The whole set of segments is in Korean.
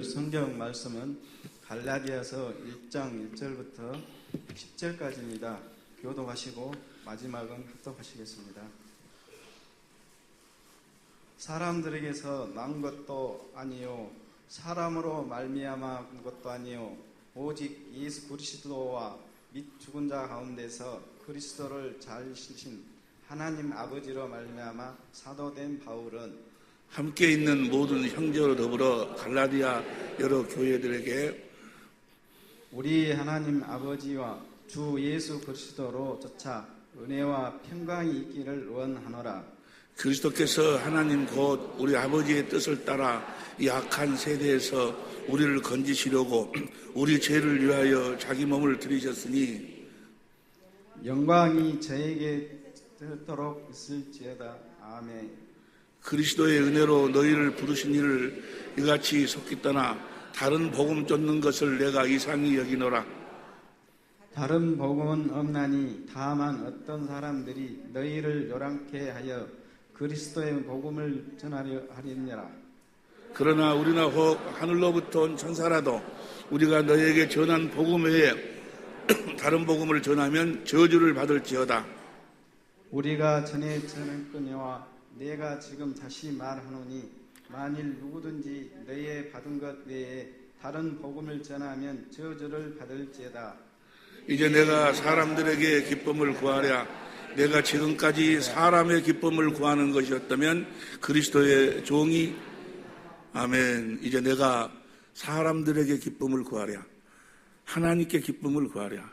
읽을 성경 말씀은 갈라디아서 1장 1절부터 10절까지입니다. 교독하시고 마지막은 합독하시겠습니다. 사람들에게서 난 것도 아니요 사람으로 말미암아 것도 아니요 오직 예수 그리스도와 및 죽은 자 가운데서 그리스도를 잘 신신 하나님 아버지로 말미암아 사도된 바울은 함께 있는 모든 형제로 더불어 갈라디아 여러 교회들에게 우리 하나님 아버지와 주 예수 그리스도로 쫓아 은혜와 평강이 있기를 원하노라. 그리스도께서 하나님 곧 우리 아버지의 뜻을 따라 이 악한 세대에서 우리를 건지시려고 우리 죄를 위하여 자기 몸을 들이셨으니 영광이 저에게 되도록 있을지어다. 아멘. 그리스도의 은혜로 너희를 부르신 이를 이같이 속히 떠나 다른 복음 쫓는 것을 내가 이상히 여기노라. 다른 복음은 없나니 다만 어떤 사람들이 너희를 요란케 하여 그리스도의 복음을 전하려 하리니라. 그러나 우리나 혹 하늘로부터 온 천사라도 우리가 너희에게 전한 복음 외에 다른 복음을 전하면 저주를 받을지어다. 우리가 전에 전했거니와 내가 지금 다시 말하노니 만일 누구든지 너희의 받은 것 외에 다른 복음을 전하면 저주를 받을지어다. 이제 내가 사람들에게 기쁨을 구하랴. 내가 지금까지 사람의 기쁨을 구하는 것이었다면 그리스도의 종이 아멘. 이제 내가 사람들에게 기쁨을 구하랴. 하나님께 기쁨을 구하랴.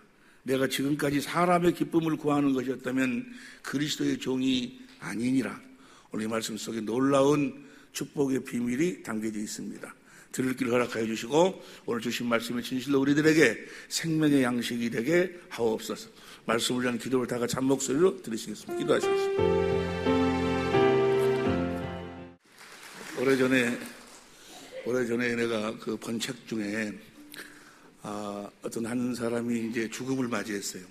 내가 지금까지 사람의 기쁨을 구하는 것이었다면 그리스도의 종이 아니니라. 오늘 이 말씀 속에 놀라운 축복의 비밀이 담겨져 있습니다. 들을 길 허락하여 주시고 오늘 주신 말씀이 진실로 우리들에게 생명의 양식이 되게 하옵소서. 말씀을 위한 기도를 다 같이 한 목소리로 들으시겠습니다. 기도하시겠습니다. 오래전에 내가 그 본 책 중에 어떤 한 사람이 이제 죽음을 맞이했어요.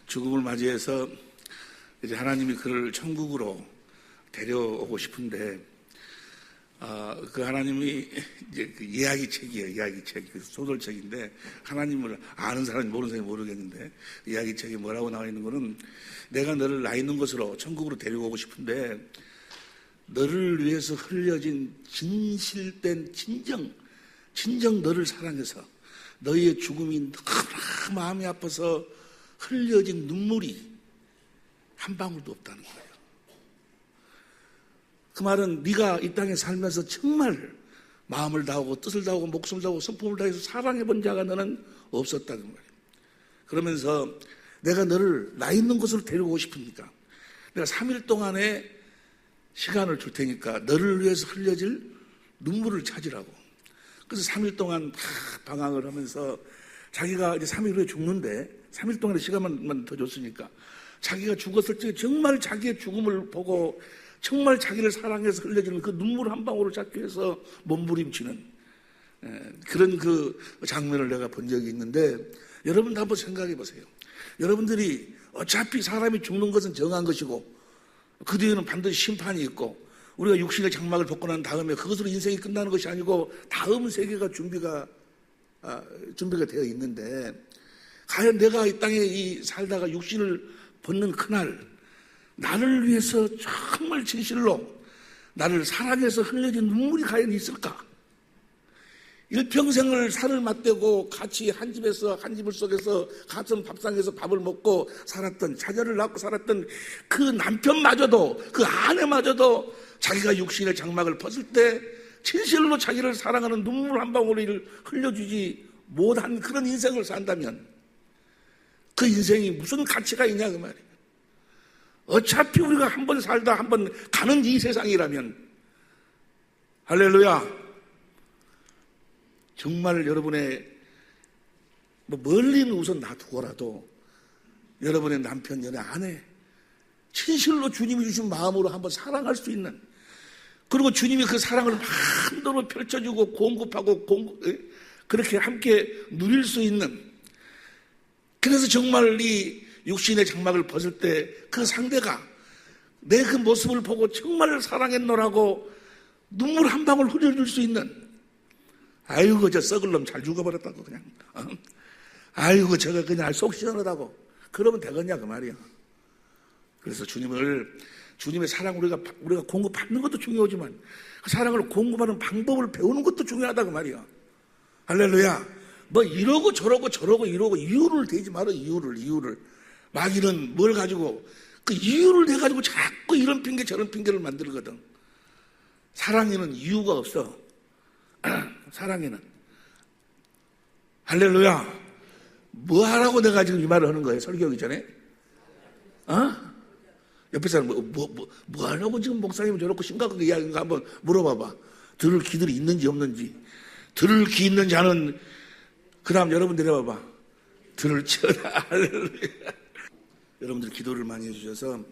죽음을 맞이해서 이제 하나님이 그를 천국으로 데려오고 싶은데 그 하나님이 이제 그 이야기책이에요. 이야기책, 소설책인데 하나님을 아는 사람이 모르는 사람이 모르겠는데 이야기책에 뭐라고 나와 있는 거는 내가 너를 나 있는 곳으로 천국으로 데려오고 싶은데 너를 위해서 흘려진 진실된 진정 너를 사랑해서 너희의 죽음이 너무나 마음이 아파서 흘려진 눈물이 한 방울도 없다는 거예요. 그 말은 네가 이 땅에 살면서 정말 마음을 다하고 뜻을 다하고 목숨을 다하고 성품을 다해서 사랑해본 자가 너는 없었다는 말이에요. 그러면서 내가 너를 나 있는 곳으로 데려오고 싶으니까 내가 3일 동안의 시간을 줄 테니까 너를 위해서 흘려질 눈물을 찾으라고. 그래서 3일 동안 다 방황을 하면서 자기가 이제 3일 후에 죽는데 3일 동안의 시간만 더 줬으니까 자기가 죽었을 때 정말 자기의 죽음을 보고 정말 자기를 사랑해서 흘려지는 그 눈물 한 방울을 찾기 위해서 몸부림치는 그런 그 장면을 내가 본 적이 있는데 여러분도 한번 생각해 보세요. 여러분들이 어차피 사람이 죽는 것은 정한 것이고 그 뒤에는 반드시 심판이 있고 우리가 육신의 장막을 벗고 난 다음에 그것으로 인생이 끝나는 것이 아니고 다음 세계가 준비가 되어 있는데 과연 내가 이 땅에 살다가 육신을 벗는 그날 나를 위해서 정말 진실로 나를 사랑해서 흘려진 눈물이 과연 있을까? 일평생을 살을 맞대고 같이 한 집을 속에서 같은 밥상에서 밥을 먹고 살았던 자녀를 낳고 살았던 그 남편마저도 그 아내마저도 자기가 육신의 장막을 벗을 때 진실로 자기를 사랑하는 눈물 한 방울을 흘려주지 못한 그런 인생을 산다면 그 인생이 무슨 가치가 있냐 그 말이에요. 어차피 우리가 한 번 살다 한 번 가는 이 세상이라면 할렐루야. 정말 여러분의 멀리는 우선 놔두고라도 여러분의 남편, 여러분의 아내 진실로 주님이 주신 마음으로 한번 사랑할 수 있는 그리고 주님이 그 사랑을 마음대로 펼쳐주고 공급하고 그렇게 함께 누릴 수 있는 그래서 정말 이 육신의 장막을 벗을 때 그 상대가 내 그 모습을 보고 정말 사랑했노라고 눈물 한 방울 흘려줄 수 있는 아이고 저 썩을 놈 잘 죽어버렸다고 그냥. 아이고 저거 그냥 속 시원하다고. 그러면 되겠냐 그 말이야. 그래서 주님의 사랑 우리가 공급받는 것도 중요하지만 그 사랑을 공급하는 방법을 배우는 것도 중요하다 그 말이야. 할렐루야. 뭐 이러고 저러고 이러고 이유를 대지 마라. 이유를. 마귀는 뭘 가지고 그 이유를 대가지고 자꾸 이런 핑계 저런 핑계를 만들거든. 사랑에는 이유가 없어. 사랑에는. 할렐루야. 뭐 하라고 내가 지금 이 말을 하는 거예요? 설교하기 전에? 옆에 사람 뭐 하려고 지금 목사님 저렇게 심각하게 이야기인가 한번 물어봐봐. 들을 귀들이 있는지 없는지. 들을 귀 있는 자는 그 다음 여러분 내려봐봐. 들을 치어라. 할렐루야. 여러분들 기도를 많이 해주셔서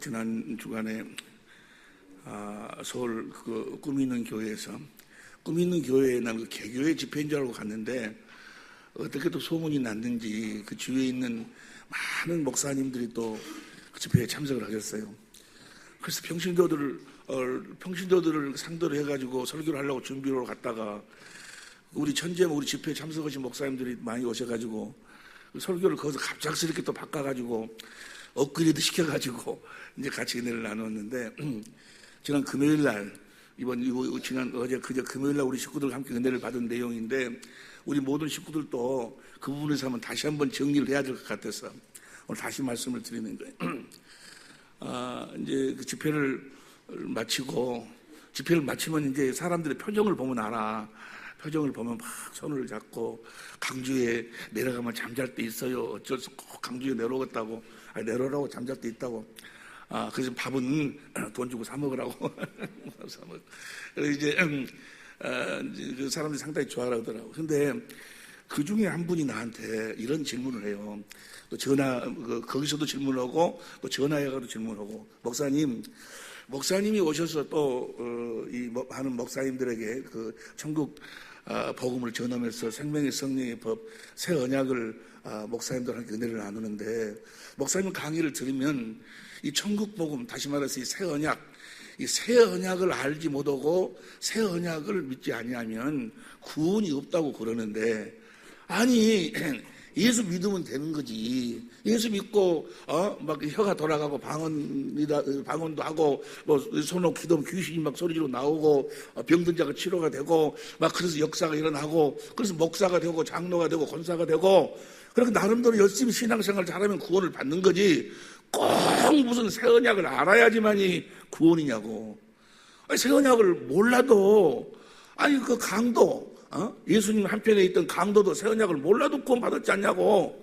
지난 주간에 서울 그 꿈이 있는 교회에서 꿈이 있는 교회에 난 그 개교회 집회인 줄 알고 갔는데 어떻게 또 소문이 났는지 그 주위에 있는 많은 목사님들이 또 그 집회에 참석을 하셨어요. 그래서 평신도들을 상대로 해가지고 설교를 하려고 준비를 갔다가 우리 우리 집회에 참석하신 목사님들이 많이 오셔가지고 설교를 거기서 갑작스럽게 또 바꿔가지고 업그레이드 시켜가지고 이제 같이 은혜를 나눴는데 지난 금요일날 어제 그저 금요일날 우리 식구들과 함께 은혜를 받은 내용인데 우리 모든 식구들도 그 부분에서 한번 다시 한번 정리를 해야 될 것 같아서 오늘 다시 말씀을 드리는 거예요. 이제 그 집회를 마치면 이제 사람들의 표정을 보면 알아. 표정을 보면 막 손을 잡고 강주에 내려가면 잠잘 때 있어요. 어쩔 수 꼭 강주에 내려오겠다고. 내려오라고 잠잘 때 있다고. 그래서 밥은 돈 주고 사 먹으라고. 그래서 이제 그 사람들이 상당히 좋아하더라고. 근데 그 중에 한 분이 나한테 이런 질문을 해요. 또 거기서도 질문하고 또 전화해가지고 질문하고 목사님이 오셔서 또 많은 목사님들에게 그 천국 복음을 전하면서 생명의 성령의 법 새 언약을 목사님들한테 은혜를 나누는데 목사님 강의를 들으면 이 천국 복음 다시 말해서 이 새 언약을 알지 못하고 새 언약을 믿지 아니하면 구원이 없다고 그러는데 아니 예수 믿으면 되는 거지. 예수 믿고 막 혀가 돌아가고 방언도 하고 뭐 손으로 기도하면 귀신이 막 소리로 나오고 병든 자가 치료가 되고 막 그래서 역사가 일어나고 그래서 목사가 되고 장로가 되고 권사가 되고 그렇게 나름대로 열심히 신앙생활 잘하면 구원을 받는 거지. 꼭 무슨 새 언약을 알아야지만이 구원이냐고. 아니, 새 언약을 몰라도 아니 그 강도 예수님 한편에 있던 강도도 새 언약을 몰라도 구원 받았지 않냐고.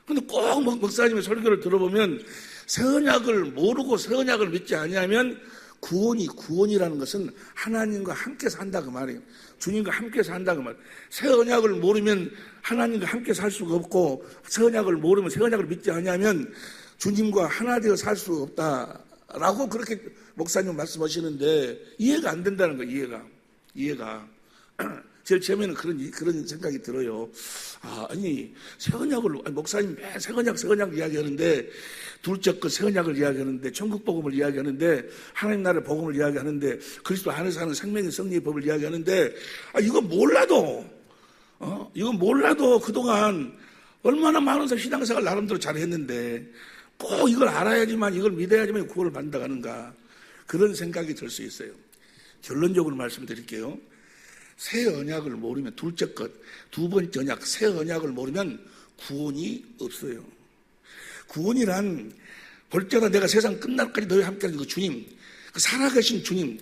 근데 꼭 목사님의 설교를 들어보면 새 언약을 모르고 새 언약을 믿지 아니하면 구원이라는 것은 하나님과 함께 산다 그 말이에요. 주님과 함께 산다 그 말. 새 언약을 모르면 하나님과 함께 살 수가 없고 새 언약을 모르면 새 언약을 믿지 아니하면 주님과 하나 되어 살 수 없다라고 그렇게 목사님 말씀하시는데 이해가 안 된다는 거예요. 이해가. 제일 처음에는 그런 생각이 들어요. 아니, 새 언약을, 목사님 매 새 언약 이야기하는데, 둘째 것 새 언약을 이야기하는데, 천국 복음을 이야기하는데, 하나님 나라의 복음을 이야기하는데, 그리스도 안에서 사는 생명의 성리의 법을 이야기하는데, 이거 몰라도 그동안 얼마나 많은 신앙생활 나름대로 잘했는데, 꼭 이걸 알아야지만, 이걸 믿어야지만 구원을 받는다는가. 그런 생각이 들 수 있어요. 결론적으로 말씀드릴게요. 새 언약을 모르면 둘째 것, 두 번째 언약, 새 언약을 모르면 구원이 없어요. 구원이란 볼 때마다 내가 세상 끝날까지 너희와 함께하는 그 주님, 그 살아계신 주님,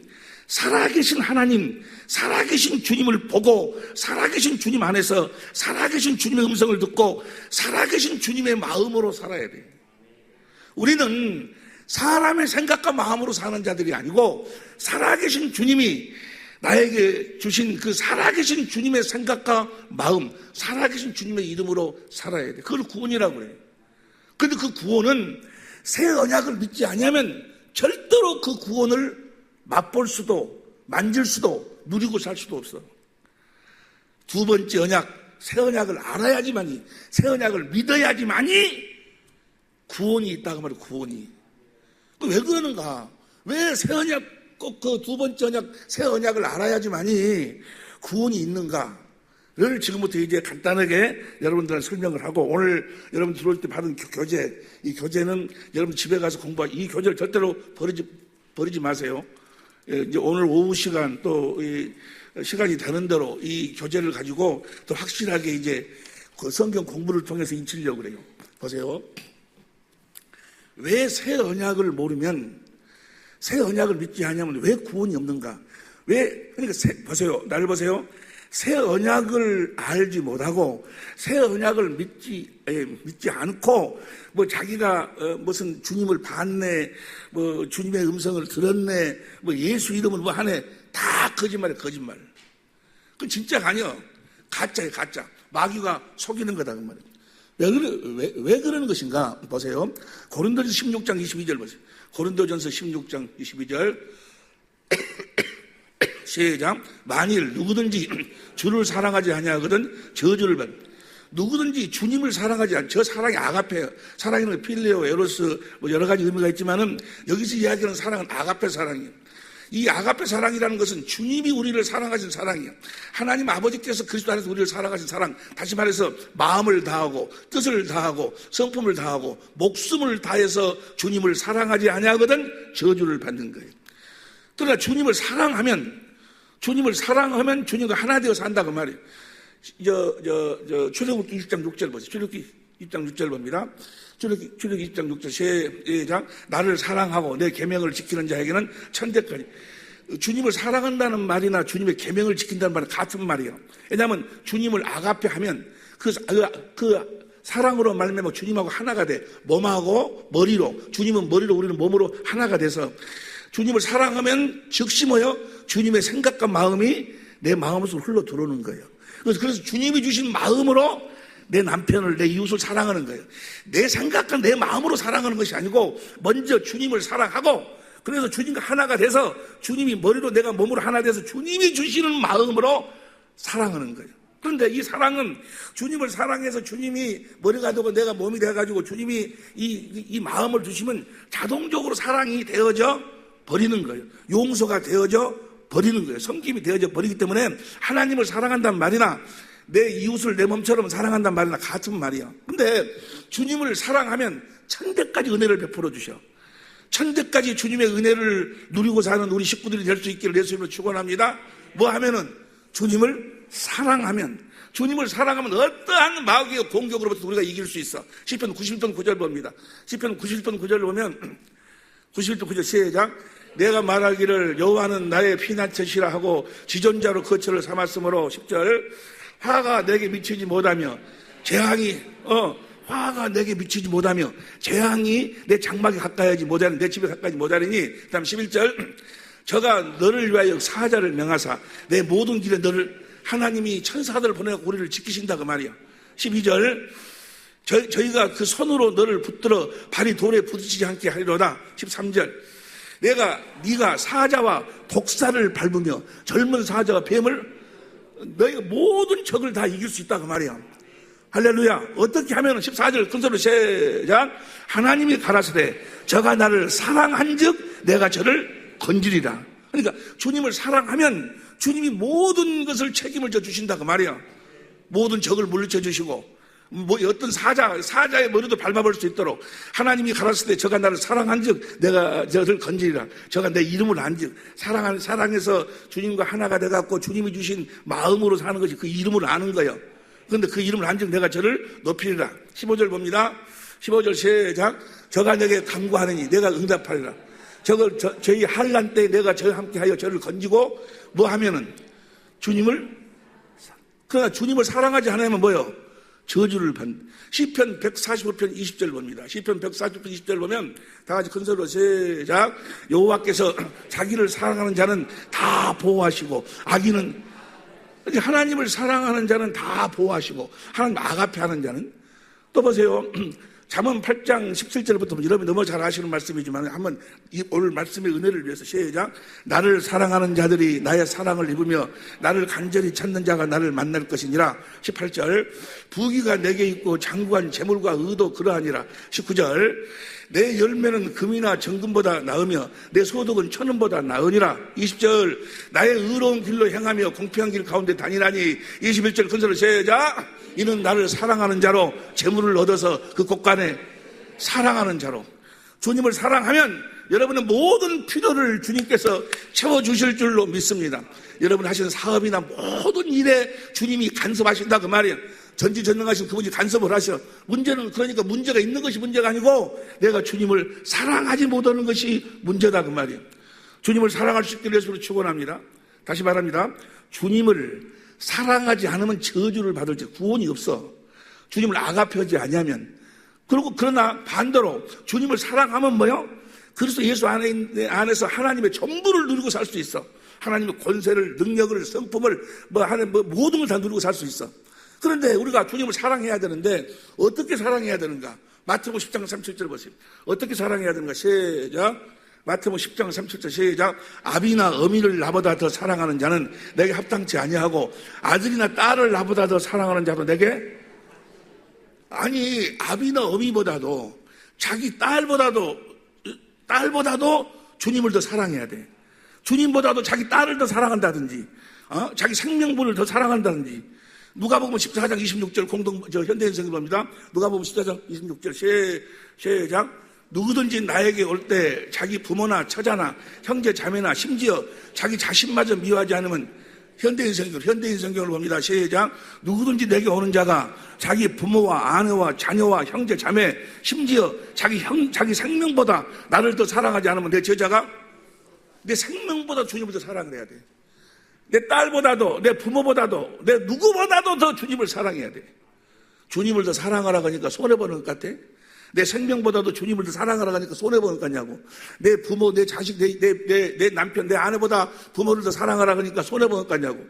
살아계신 하나님, 살아계신 주님을 보고 살아계신 주님 안에서 살아계신 주님의 음성을 듣고 살아계신 주님의 마음으로 살아야 돼요. 우리는 사람의 생각과 마음으로 사는 자들이 아니고 살아계신 주님이 나에게 주신 그 살아계신 주님의 생각과 마음, 살아계신 주님의 이름으로 살아야 돼. 그걸 구원이라고 그래요. 그런데 그 구원은 새 언약을 믿지 아니하면 절대로 그 구원을 맛볼 수도, 만질 수도, 누리고 살 수도 없어. 두 번째 언약, 새 언약을 알아야지만이, 새 언약을 믿어야지만이 구원이 있다고 말이야, 구원이. 왜 그러는가? 왜 새 언약 꼭 그 두 번째 언약, 새 언약을 알아야지만이 구원이 있는가를 지금부터 이제 간단하게 여러분들한테 설명을 하고, 오늘 여러분 들어올 때 받은 교재, 이 교재는 여러분 집에 가서 공부하고, 이 교재를 절대로 버리지 마세요. 이제 오늘 오후 시간 또 시간이 되는 대로 이 교재를 가지고 더 확실하게 이제 그 성경 공부를 통해서 익히려고 그래요. 보세요. 왜 새 언약을 모르면, 새 언약을 믿지 않냐면 왜 구원이 없는가? 그러니까 보세요. 나를 보세요. 새 언약을 알지 못하고 새 언약을 믿지 않고 뭐 자기가 무슨 주님을 봤네, 뭐 주님의 음성을 들었네, 뭐 예수 이름을 뭐 하네, 다 거짓말이에요. 거짓말. 그 진짜가 아니야. 가짜예요. 가짜. 마귀가 속이는 거다 그 말이에요. 왜 그러는 것인가? 보세요. 고린도전서 16장 22절 보세요. 고린도전서 16장 22절 시작. 만일 누구든지 주를 사랑하지 아니하거든 저주를 받. 누구든지 주님을 사랑하지 않. 저 사랑이 아가페예요. 사랑에는 필레오, 에로스 뭐 여러 가지 의미가 있지만은 여기서 이야기하는 사랑은 아가페 사랑이에요. 이 아가페 사랑이라는 것은 주님이 우리를 사랑하신 사랑이에요. 하나님 아버지께서 그리스도 안에서 우리를 사랑하신 사랑. 다시 말해서 마음을 다하고 뜻을 다하고 성품을 다하고 목숨을 다해서 주님을 사랑하지 아니하거든 저주를 받는 거예요. 그러나 주님을 사랑하면 주님과 하나 되어 산다 그 말이에요. 출애굽기 20장 6절 보세요. 출애굽기 20장 6절 봅니다. 출애굽기 20장 6절 시작. 나를 사랑하고 내 계명을 지키는 자에게는 천대까지. 주님을 사랑한다는 말이나 주님의 계명을 지킨다는 말은 같은 말이에요. 왜냐하면 주님을 아가페하면 그 사랑으로 말미암아 주님하고 하나가 돼. 몸하고 머리로, 주님은 머리로 우리는 몸으로 하나가 돼서 주님을 사랑하면 즉시 뭐요? 주님의 생각과 마음이 내 마음으로 흘러 들어오는 거예요. 그래서 주님이 주신 마음으로 내 남편을, 내 이웃을 사랑하는 거예요. 내 생각과 내 마음으로 사랑하는 것이 아니고 먼저 주님을 사랑하고, 그래서 주님과 하나가 돼서 주님이 머리로 내가 몸으로 하나 돼서 주님이 주시는 마음으로 사랑하는 거예요. 그런데 이 사랑은 주님을 사랑해서 주님이 머리가 되고 내가 몸이 돼가지고 주님이 이 마음을 주시면 자동적으로 사랑이 되어져 버리는 거예요. 용서가 되어져 버리는 거예요. 섬김이 되어져 버리기 때문에 하나님을 사랑한다는 말이나 내 이웃을 내 몸처럼 사랑한다는 말이나 같은 말이야. 근데 주님을 사랑하면 천대까지 은혜를 베풀어 주셔. 천대까지 주님의 은혜를 누리고 사는 우리 식구들이 될 수 있기를 예수님으로 축원합니다. 뭐 하면은 주님을 사랑하면 어떠한 마귀의 공격으로부터 우리가 이길 수 있어. 시편 91편 9절 봅니다. 시편 91편 9절을 보면 91편 9절 시작. 내가 말하기를 여호와는 나의 피난처시라 하고 지존자로 거처를 삼았으므로 10절. 화가 내게 미치지 못하며 재앙이 내 장막에 가까이하지 못하는 내 집에 가까이 못하리니. 그다음 11절. 저가 너를 위하여 사자를 명하사 내 모든 길에 너를, 하나님이 천사들을 보내고 우리를 지키신다 그 말이야. 12절. 저희가 그 손으로 너를 붙들어 발이 돌에 부딪히지 않게 하리로다. 13절. 네가 사자와 독사를 밟으며 젊은 사자와 뱀을, 너희가 모든 적을 다 이길 수 있다 그 말이야. 할렐루야. 어떻게 하면 14절 큰소리로 시작. 하나님이 가라사대 저가 나를 사랑한즉 내가 저를 건지리라. 그러니까 주님을 사랑하면 주님이 모든 것을 책임을 져 주신다 그 말이야. 모든 적을 물리쳐 주시고 어떤 사자의 머리도 밟아볼 수 있도록 하나님이 가라사대 때 저가 나를 사랑한즉 내가 저를 건지리라. 저가 내 이름을 안즉 사랑해서 주님과 하나가 돼갖고 주님이 주신 마음으로 사는 것이 그 이름을 아는 거예요. 그런데 그 이름을 안즉 내가 저를 높이리라. 15절 봅니다. 15절 시작. 저가 내게 간구하느니 내가 응답하리라. 저희 환난 때 내가 저와 함께하여 저를 건지고 뭐 하면은 그러나 주님을 사랑하지 않으면 뭐요? 저주를 받는. 시편 145편 20절 봅니다. 시편 145편 20절 보면 다 같이 큰 소리로 시작. 여호와께서 자기를 사랑하는 자는 다 보호하시고 악인은, 하나님을 사랑하는 자는 다 보호하시고 하나님 아가페하는 자는, 또 보세요. 잠언 8장 17절부터 여러분이 너무 잘 아시는 말씀이지만 한번 오늘 말씀의 은혜를 위해서 시작. 나를 사랑하는 자들이 나의 사랑을 입으며 나를 간절히 찾는 자가 나를 만날 것이니라. 18절. 부귀가 내게 있고 장구한 재물과 의도 그러하니라. 19절. 내 열매는 금이나 정금보다 나으며 내 소득은 천원보다 나으니라. 20절 나의 의로운 길로 행하며 공평한 길 가운데 다니라니. 21절 큰소리로 시작. 이는 나를 사랑하는 자로 재물을 얻어서 그 곳간에 사랑하는 자로. 주님을 사랑하면 여러분의 모든 필요를 주님께서 채워주실 줄로 믿습니다. 여러분 하시는 사업이나 모든 일에 주님이 간섭하신다 그 말이에요. 전지전능하신 그분이 간섭을 하셔. 문제는 그러니까 문제가 있는 것이 문제가 아니고 내가 주님을 사랑하지 못하는 것이 문제다 그 말이에요. 주님을 사랑할 수 있기를 예수로 축원합니다. 다시 말합니다. 주님을 사랑하지 않으면 저주를 받을 때 구원이 없어. 주님을 아가페하지 아니하면. 그리고 그러나 반대로 주님을 사랑하면 뭐요? 그리스도 예수 안에서 하나님의 전부를 누리고 살 수 있어. 하나님의 권세를, 능력을, 성품을 모든 걸 다 누리고 살 수 있어. 그런데 우리가 주님을 사랑해야 되는데 어떻게 사랑해야 되는가? 마태복음 10장 37절 보세요. 어떻게 사랑해야 되는가? 시작. 마태복음 10장 37절 시작. 아비나 어미를 나보다 더 사랑하는 자는 내게 합당치 아니하고 아들이나 딸을 나보다 더 사랑하는 자도 내게. 아니 아비나 어미보다도 자기 딸보다도 주님을 더 사랑해야 돼. 주님보다도 자기 딸을 더 사랑한다든지 자기 생명분을 더 사랑한다든지. 누가복음 14장 26절 현대인성경입니다. 누가복음 14장 26절 시작. 누구든지 나에게 올 때 자기 부모나 처자나 형제 자매나 심지어 자기 자신마저 미워하지 않으면 현대인성경을 봅니다. 시작. 누구든지 내게 오는 자가 자기 부모와 아내와 자녀와 형제 자매 심지어 자기 생명보다 나를 더 사랑하지 않으면 내 제자가 내 생명보다 주님을 더 사랑을 해야 돼. 내 딸보다도 내 부모보다도 내 누구보다도 더 주님을 사랑해야 돼. 주님을 더 사랑하라고 하니까 손해보는 것 같아? 내 생명보다도 주님을 더 사랑하라고 하니까 손해보는 것 같냐고. 내 부모, 내 자식, 내 남편, 내 아내보다 부모를 더 사랑하라고 하니까 손해보는 것 같냐고.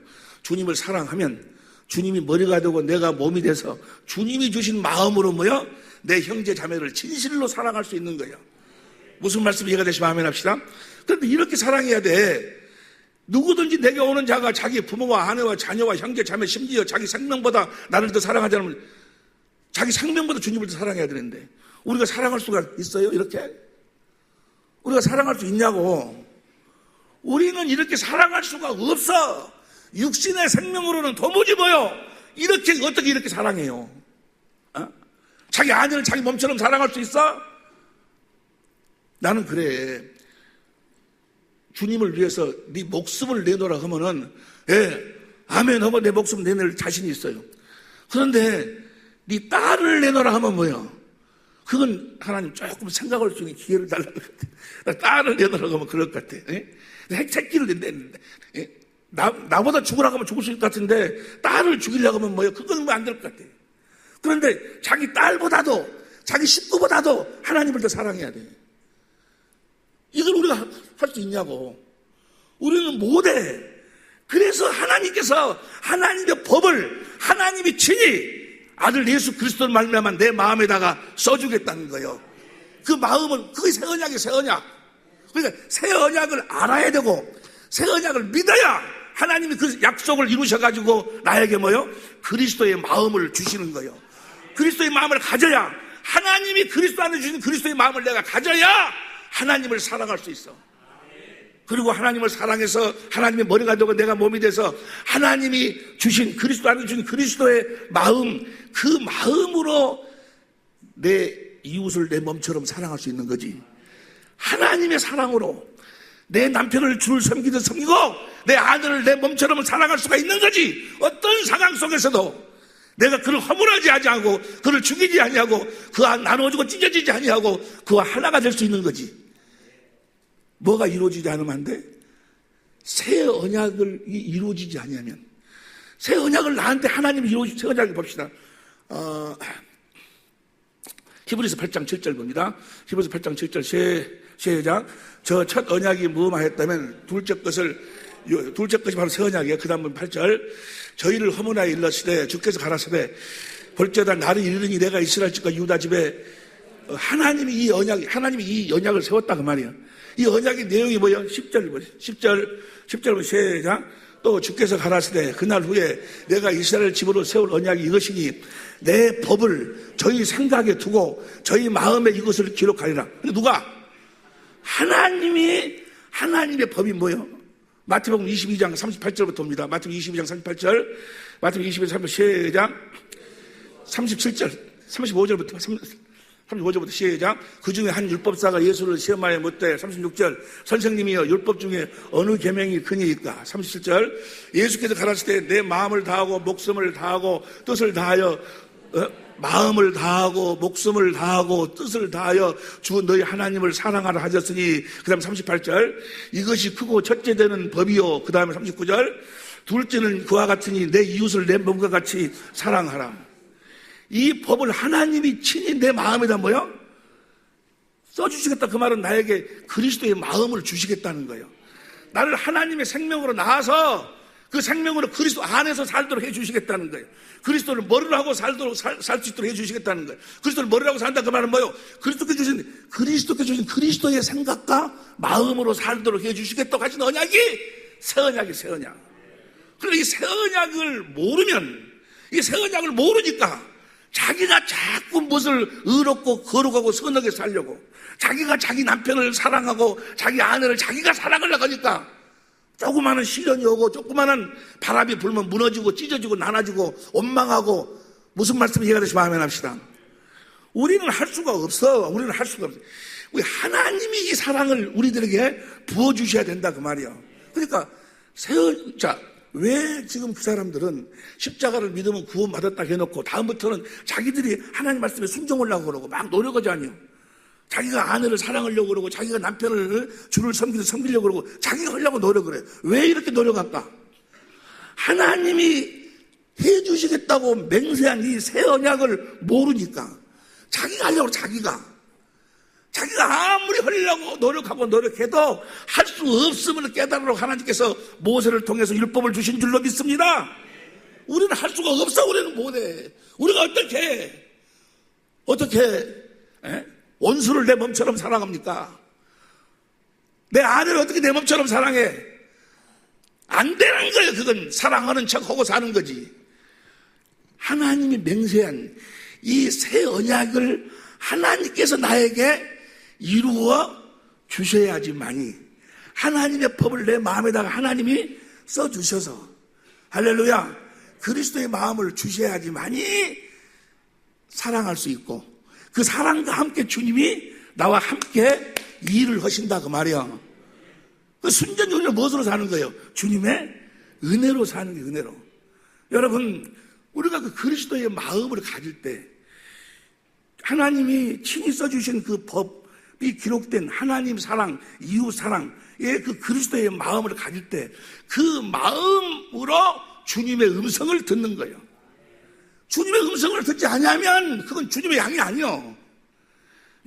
주님을 사랑하면 주님이 머리가 되고 내가 몸이 돼서 주님이 주신 마음으로 뭐요? 내 형제 자매를 진실로 사랑할 수 있는 거예요. 무슨 말씀 이해가 되시면 아멘 합시다. 그런데 이렇게 사랑해야 돼. 누구든지 내게 오는 자가 자기 부모와 아내와 자녀와 형제 자매 심지어 자기 생명보다 나를 더 사랑하지 않으면 자기 생명보다 주님을 더 사랑해야 되는데 우리가 사랑할 수가 있어요? 이렇게? 우리가 사랑할 수 있냐고. 우리는 이렇게 사랑할 수가 없어. 육신의 생명으로는 도무지 뭐요? 어떻게 이렇게 사랑해요? 자기 아내를 자기 몸처럼 사랑할 수 있어? 나는 그래. 주님을 위해서 네 목숨을 내놓으라 하면은 아멘 하고 내 목숨 내놓을 자신이 있어요. 그런데 네 딸을 내놓으라 하면 뭐야? 그건 하나님 조금 생각할 수 있는 기회를 달라고 같아. 딸을 내놓으라고 하면 그럴 것 같아. 새끼를 낸다는데 나보다 죽으라고 하면 죽을 수 있을 것 같은데 딸을 죽이려고 하면 뭐야? 그건 뭐 안 될 것 같아. 그런데 자기 딸보다도 자기 식구보다도 하나님을 더 사랑해야 돼. 이걸 우리가 할 수 있냐고. 우리는 못해. 그래서 하나님께서 하나님의 법을 하나님이 친히 아들 예수 그리스도를 말미암아 내 마음에다가 써주겠다는 거예요. 그 마음은 그게 새 언약이에요. 새 언약. 그러니까 새 언약을 알아야 되고 새 언약을 믿어야 하나님이 그 약속을 이루셔가지고 나에게 뭐요? 그리스도의 마음을 주시는 거예요. 그리스도의 마음을 가져야 하나님이 그리스도 안에 주신 그리스도의 마음을 내가 가져야 하나님을 사랑할 수 있어. 그리고 하나님을 사랑해서 하나님의 머리가 되고 내가 몸이 돼서 하나님이 주신 그리스도 안에 주신 그리스도의 마음, 그 마음으로 내 이웃을 내 몸처럼 사랑할 수 있는 거지. 하나님의 사랑으로 내 남편을 주를 섬기듯 섬기고 내 아들을 내 몸처럼 사랑할 수가 있는 거지. 어떤 상황 속에서도 내가 그를 허물하지 아니하고 그를 죽이지 아니하고 그와 나눠주고 찢어지지 아니하고 그와 하나가 될 수 있는 거지. 뭐가 이루어지지 않으면 안 돼? 새 언약을 이루어지지 아니하면 새 언약을 나한테 하나님이 이루어주신 새 언약을 봅시다. 히브리서 8장 7절 봅니다. 히브리서 8장 7절 시작. 저 첫 언약이 무엄하였다면 둘째 것이 바로 새 언약이에요. 그 다음 8절. 저희를 허문하여 일러시되 주께서 가라사대 볼지어다 나를 이르니 내가 이스라엘 집과 유다 집에 하나님이 이 언약을 세웠다 그 말이에요. 이 언약의 내용이 뭐예요? 10절 보면 시작. 또 주께서 가라사대 그날 후에 내가 이스라엘 집으로 세울 언약이 이것이니 내 법을 저희 생각에 두고 저희 마음에 이것을 기록하리라. 근데 누가? 하나님의 법이 뭐예요? 마태복음 22장 38절부터 옵니다. 마태복음 22장 38절, 마태복음 22장 38절 시작. 37절, 35절부터 시작. 그 중에 한 율법사가 예수를 시험하여 묻되 36절 선생님이여 율법 중에 어느 계명이 크니이까. 37절 예수께서 가라실 때 내 마음을 다하고 목숨을 다하고 뜻을 다하여 마음을 다하고 목숨을 다하고 뜻을 다하여 주 너희 하나님을 사랑하라 하셨으니. 그 다음 38절 이것이 크고 첫째 되는 법이요. 그 다음에 39절 둘째는 그와 같으니 내 이웃을 내 몸과 같이 사랑하라. 이 법을 하나님이 친히 내 마음에다 뭐요? 써주시겠다. 그 말은 나에게 그리스도의 마음을 주시겠다는 거예요. 나를 하나님의 생명으로 낳아서 그 생명으로 그리스도 안에서 살도록 해주시겠다는 거예요. 그리스도를 머리로 하고 살 수 있도록 해주시겠다는 거예요. 그리스도를 머리로 하고 산다 그 말은 뭐예요? 그리스도께 주신 그리스도의 생각과 마음으로 살도록 해주시겠다고 하신 언약이 새 언약이 새 언약. 그런데 이 새 언약을 모르니까 자기가 자꾸 무엇을 의롭고 거룩하고 선하게 살려고, 자기가 자기 남편을 사랑하고 자기 아내를 자기가 사랑하려고 하니까 조그마한 시련이 오고 조그마한 바람이 불면 무너지고 찢어지고 나눠지고 원망하고. 무슨 말씀 이해가 되시면 아멘 합시다. 우리는 할 수가 없어. 우리 하나님이 이 사랑을 우리들에게 부어주셔야 된다 그 말이에요. 그러니까 왜 지금 그 사람들은 십자가를 믿으면 구원받았다 해놓고 다음부터는 자기들이 하나님 말씀에 순종하려고 그러고 막 노력하지 않아요. 자기가 아내를 사랑하려고 그러고 자기가 남편을 주를 섬기려고 그러고 자기가 하려고 노력을 해요. 왜 이렇게 노력할까? 하나님이 해주시겠다고 맹세한 이 새 언약을 모르니까 자기가 하려고 자기가 아무리 하려고 노력해도 할 수 없음을 깨달으러 하나님께서 모세를 통해서 율법을 주신 줄로 믿습니다. 우리는 할 수가 없어. 우리는 못해. 우리가 어떻게 원수를 내 몸처럼 사랑합니까? 내 아내를 어떻게 내 몸처럼 사랑해? 안 되는 거예요. 그건 사랑하는 척하고 사는 거지. 하나님이 맹세한 이 새 언약을 하나님께서 나에게 이루어 주셔야지만이, 하나님의 법을 내 마음에다가 하나님이 써주셔서, 할렐루야, 그리스도의 마음을 주셔야지만이 사랑할 수 있고, 그 사랑과 함께 주님이 나와 함께 일을 하신다 그 말이야. 그 순전히 우리는 무엇으로 사는 거예요? 주님의 은혜로 사는 게 은혜로. 여러분, 우리가 그 그리스도의 마음을 가질 때 하나님이 친히 써주신 그 법이 기록된 하나님 사랑, 이웃 사랑의 그 그리스도의 마음을 가질 때 그 마음으로 주님의 음성을 듣는 거예요. 주님의 음성을 듣지 않으면 그건 주님의 양이 아니요.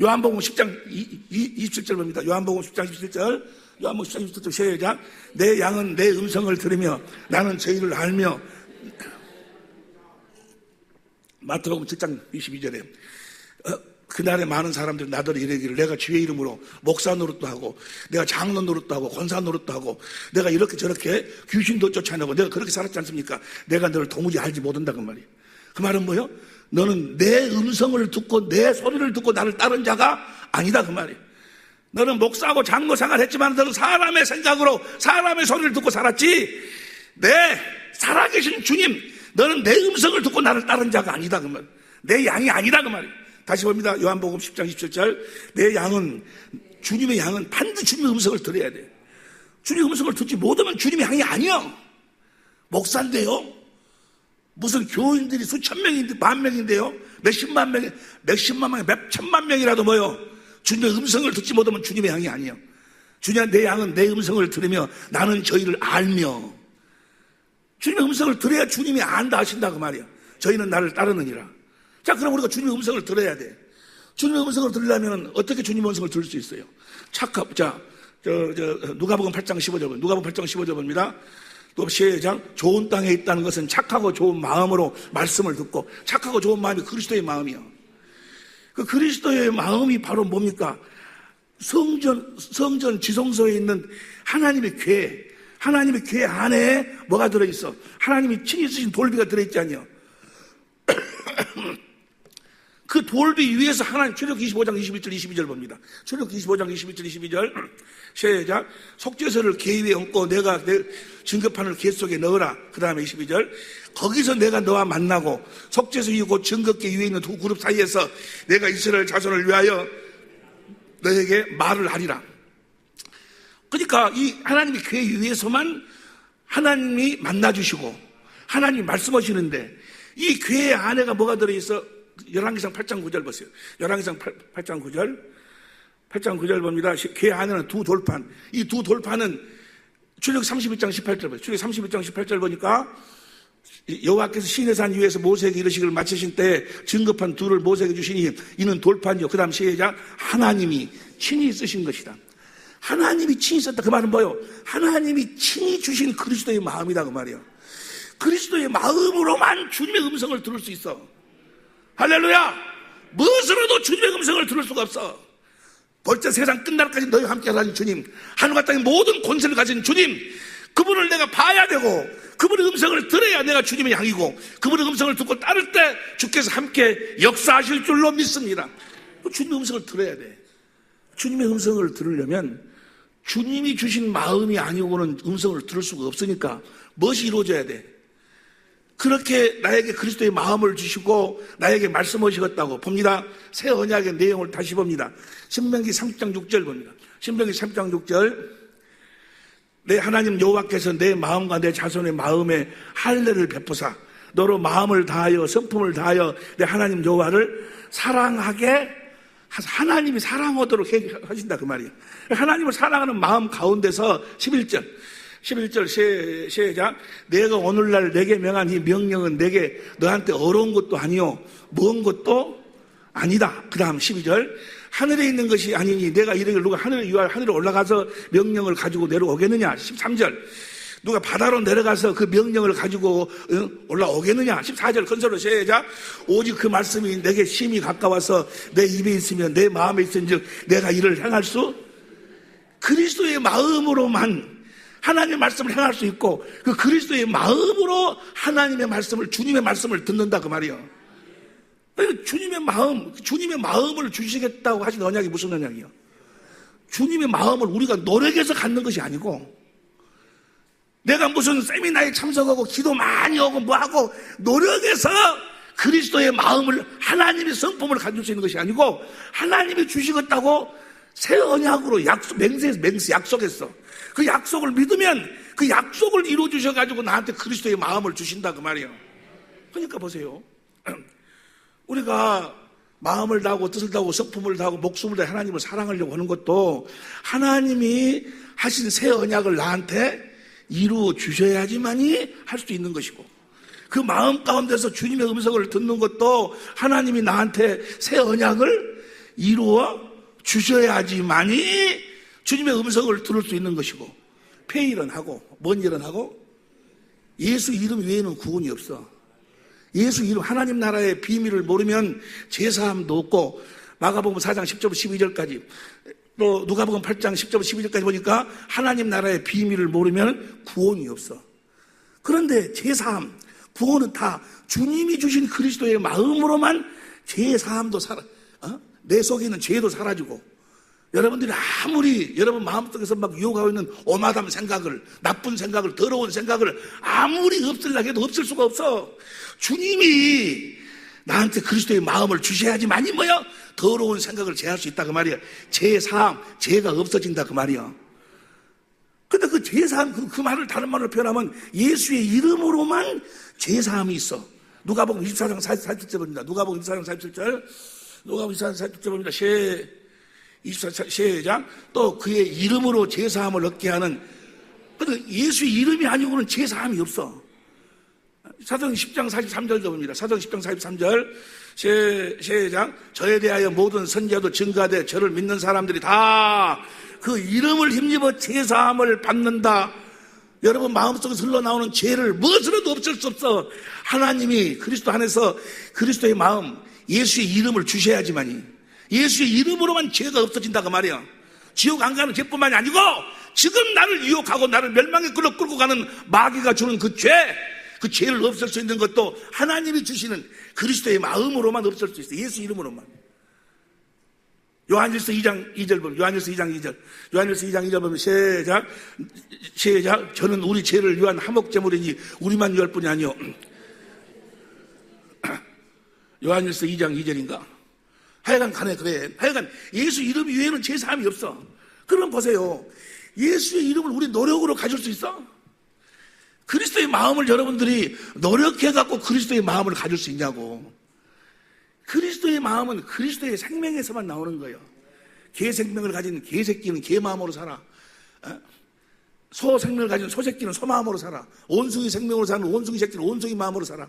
요한복음 10장 27절 봅니다. 요한복음 10장 27절. 요한복음 10장 27절 시작. 내 양은 내 음성을 들으며 나는 저희를 알며. 마태복음 7장 22절에 그날에 많은 사람들이 나더러 이르기를 내가 주의 이름으로 목사 노릇도 하고 내가 장로 노릇도 하고 권사 노릇도 하고 내가 이렇게 저렇게 귀신도 쫓아내고 내가 그렇게 살았지 않습니까? 내가 너를 도무지 알지 못한다 그 말이에요. 그 말은 뭐예요? 너는 내 음성을 듣고 내 소리를 듣고 나를 따른 자가 아니다 그 말이에요. 너는 목사하고 장로 생활을 했지만 너는 사람의 생각으로 사람의 소리를 듣고 살았지, 내 살아계신 주님, 너는 내 음성을 듣고 나를 따른 자가 아니다 그 말이에요. 내 양이 아니다 그 말이에요. 다시 봅니다. 요한복음 10장 27절. 내 양은, 주님의 양은 반드시 주님의 음성을 들어야 돼요. 주님의 음성을 듣지 못하면 주님의 양이 아니요. 목사인데요, 무슨 교인들이 수천 명인데 만 명인데요, 몇십만 명, 몇천만 명이라도 뭐요, 주님의 음성을 듣지 못하면 주님의 양이 아니에요. 주님, 내 양은 내 음성을 들으며 나는 저희를 알며. 주님의 음성을 들어야 주님이 안다 하신다 그 말이에요. 저희는 나를 따르느니라. 자, 그럼 우리가 주님의 음성을 들어야 돼. 주님의 음성을 들으려면 어떻게 주님의 음성을 들을 수 있어요? 누가복음 8장 15절, 누가복음 8장 15절입니다. 또 시작. 좋은 땅에 있다는 것은 착하고 좋은 마음으로 말씀을 듣고, 착하고 좋은 마음이 그리스도의 마음이요. 그 그리스도의 마음이 바로 뭡니까? 성전 지성소에 있는 하나님의 궤 안에 뭐가 들어있어? 하나님이 친히 쓰신 돌비가 들어있지 않냐? 그 돌비 위에서 하나님, 출애굽기 25장 21절 22절 봅니다. 출애굽기 25장 21절 22절 시작. 속죄서를 궤 위에 얹고 내가 내 증거판을 궤 속에 넣어라. 그 다음에 22절 거기서 내가 너와 만나고 속죄서 위에 곧 증거궤 위에 있는 두 그룹 사이에서 내가 이스라엘 자손을 위하여 너에게 말을 하리라. 그러니까 이 하나님의 궤 위에서만 하나님이 만나주시고 하나님이 말씀하시는데 이 궤 안에가 뭐가 들어있어? 열왕기상 8장 9절 보세요. 열왕기상 8장 9절 봅니다. 궤 안에는 두 돌판. 이 두 돌판은 출애굽기 31장 18절 보세요. 출애굽기 31장 18절 보니까 여호와께서 시내산 위에서 모세에게 이르시기를 마치신 때 증거판 둘을 모세에게 주시니 이는 돌판이요. 그 다음 시작. 하나님이 친히 쓰신 것이다. 하나님이 친히 썼다. 그 말은 뭐예요? 하나님이 친히 주신 그리스도의 마음이다. 그 말이에요. 그리스도의 마음으로만 주님의 음성을 들을 수 있어. 할렐루야! 무엇으로도 주님의 음성을 들을 수가 없어. 벌써 세상 끝날까지 너희와 함께 하라는 주님, 하늘과 땅의 모든 권세를 가진 주님, 그분을 내가 봐야 되고 그분의 음성을 들어야 내가 주님의 양이고 그분의 음성을 듣고 따를 때 주께서 함께 역사하실 줄로 믿습니다. 주님의 음성을 들어야 돼. 주님의 음성을 들으려면 주님이 주신 마음이 아니고는 음성을 들을 수가 없으니까 무엇이 이루어져야 돼? 그렇게 나에게 그리스도의 마음을 주시고 나에게 말씀하시겠다고 봅니다. 새 언약의 내용을 다시 봅니다. 신명기 30장 6절 봅니다. 신명기 30장 6절 내 하나님 여호와께서 내 마음과 내 자손의 마음에 할례를 베푸사 너로 마음을 다하여 성품을 다하여 내 하나님 여호와를 사랑하게 하나님이 사랑하도록 하신다 그 말이에요. 하나님을 사랑하는 마음 가운데서 11절 시작. 내가 오늘날 내게 명한 이 명령은 내게 너한테 어려운 것도 아니요 먼 것도 아니다. 그 다음 12절 하늘에 있는 것이 아니니 내가 이르기를 누가 하늘에 유할 하늘에 올라가서 명령을 가지고 내려오겠느냐. 13절 누가 바다로 내려가서 그 명령을 가지고 올라오겠느냐. 14절 건설로 시작. 오직 그 말씀이 내게 심히 가까워서 내 입에 있으면 내 마음에 있은즉 내가 이를 행할 수 그리스도의 마음으로만 하나님의 말씀을 행할 수 있고 그 그리스도의 마음으로 하나님의 말씀을 주님의 말씀을 듣는다 그 말이에요. 주님의 마음을 주시겠다고 하신 언약이 무슨 언약이요? 주님의 마음을 우리가 노력해서 갖는 것이 아니고 내가 무슨 세미나에 참석하고 기도 많이 하고 뭐하고 노력해서 그리스도의 마음을 하나님의 성품을 가질 수 있는 것이 아니고 하나님이 주시겠다고 새 언약으로 약속했어. 그 약속을 믿으면 그 약속을 이루어 주셔가지고 나한테 그리스도의 마음을 주신다 그 말이에요. 그러니까 보세요. 우리가 마음을 다하고 뜻을 다하고 성품을 다하고 목숨을 다해 하나님을 사랑하려고 하는 것도 하나님이 하신 새 언약을 나한테 이루어 주셔야지만이 할 수 있는 것이고 그 마음 가운데서 주님의 음성을 듣는 것도 하나님이 나한테 새 언약을 이루어 주셔야지만이 주님의 음성을 들을 수 있는 것이고 폐일은 하고 뭔 일은 하고 예수 이름 외에는 구원이 없어. 예수 이름 하나님 나라의 비밀을 모르면 제사함도 없고 마가복음 4장 10절 12절까지 또 누가복음 8장 10절 12절까지 보니까 하나님 나라의 비밀을 모르면 구원이 없어. 그런데 제사함 구원은 다 주님이 주신 그리스도의 마음으로만 제사함도 내 속에 있는 죄도 사라지고 여러분들이 아무리 여러분 마음속에서 막 유혹하고 있는 오마담 생각을 나쁜 생각을 더러운 생각을 아무리 없애려고 해도 없을 수가 없어. 주님이 나한테 그리스도의 마음을 주셔야지만이 뭐야? 더러운 생각을 제할 수 있다 그 말이야. 제사함 죄가 없어진다 그 말이야. 근데 그 제사함 그 말을 다른 말로 표현하면 예수의 이름으로만 제사함이 있어. 누가복음 24장 47절입니다. 누가복음 24장 47절 누가복음 24장 47절입니다. 24장 또 그의 이름으로 제사함을 얻게 하는 근데 예수의 이름이 아니고는 제사함이 없어. 사도행 10장 43절도 봅니다. 사도행 10장 43절 시작 저에 대하여 모든 선지자도 증거하되 저를 믿는 사람들이 다 그 이름을 힘입어 제사함을 받는다. 여러분 마음속에서 흘러나오는 죄를 무엇으로도 없앨 수 없어. 하나님이 그리스도 안에서 그리스도의 마음 예수의 이름을 주셔야지만이 예수의 이름으로만 죄가 없어진다 그 말이야. 지옥 안 가는 죄뿐만이 아니고 지금 나를 유혹하고 나를 멸망에 끌고 가는 마귀가 주는 그 죄를 없앨 수 있는 것도 하나님이 주시는 그리스도의 마음으로만 없앨 수 있어요. 예수 이름으로만. 요한일서 2장 2절 보면, 요한일서 2장 2절. 요한일서 2장 2절 보면, 시작. 저는 우리 죄를 위한 화목제물이니 우리만 위할 뿐이 아니요. 요한일서 2장 2절인가? 하여간 간에 그래. 하여간 예수 이름 위에는 제사함이 없어. 그럼 보세요. 예수의 이름을 우리 노력으로 가질 수 있어? 그리스도의 마음을 여러분들이 노력해갖고 그리스도의 마음을 가질 수 있냐고. 그리스도의 마음은 그리스도의 생명에서만 나오는 거예요. 개 생명을 가진 개 새끼는 개 마음으로 살아. 소 생명을 가진 소 새끼는 소 마음으로 살아. 원숭이 생명으로 사는 원숭이 새끼는 원숭이 마음으로 살아.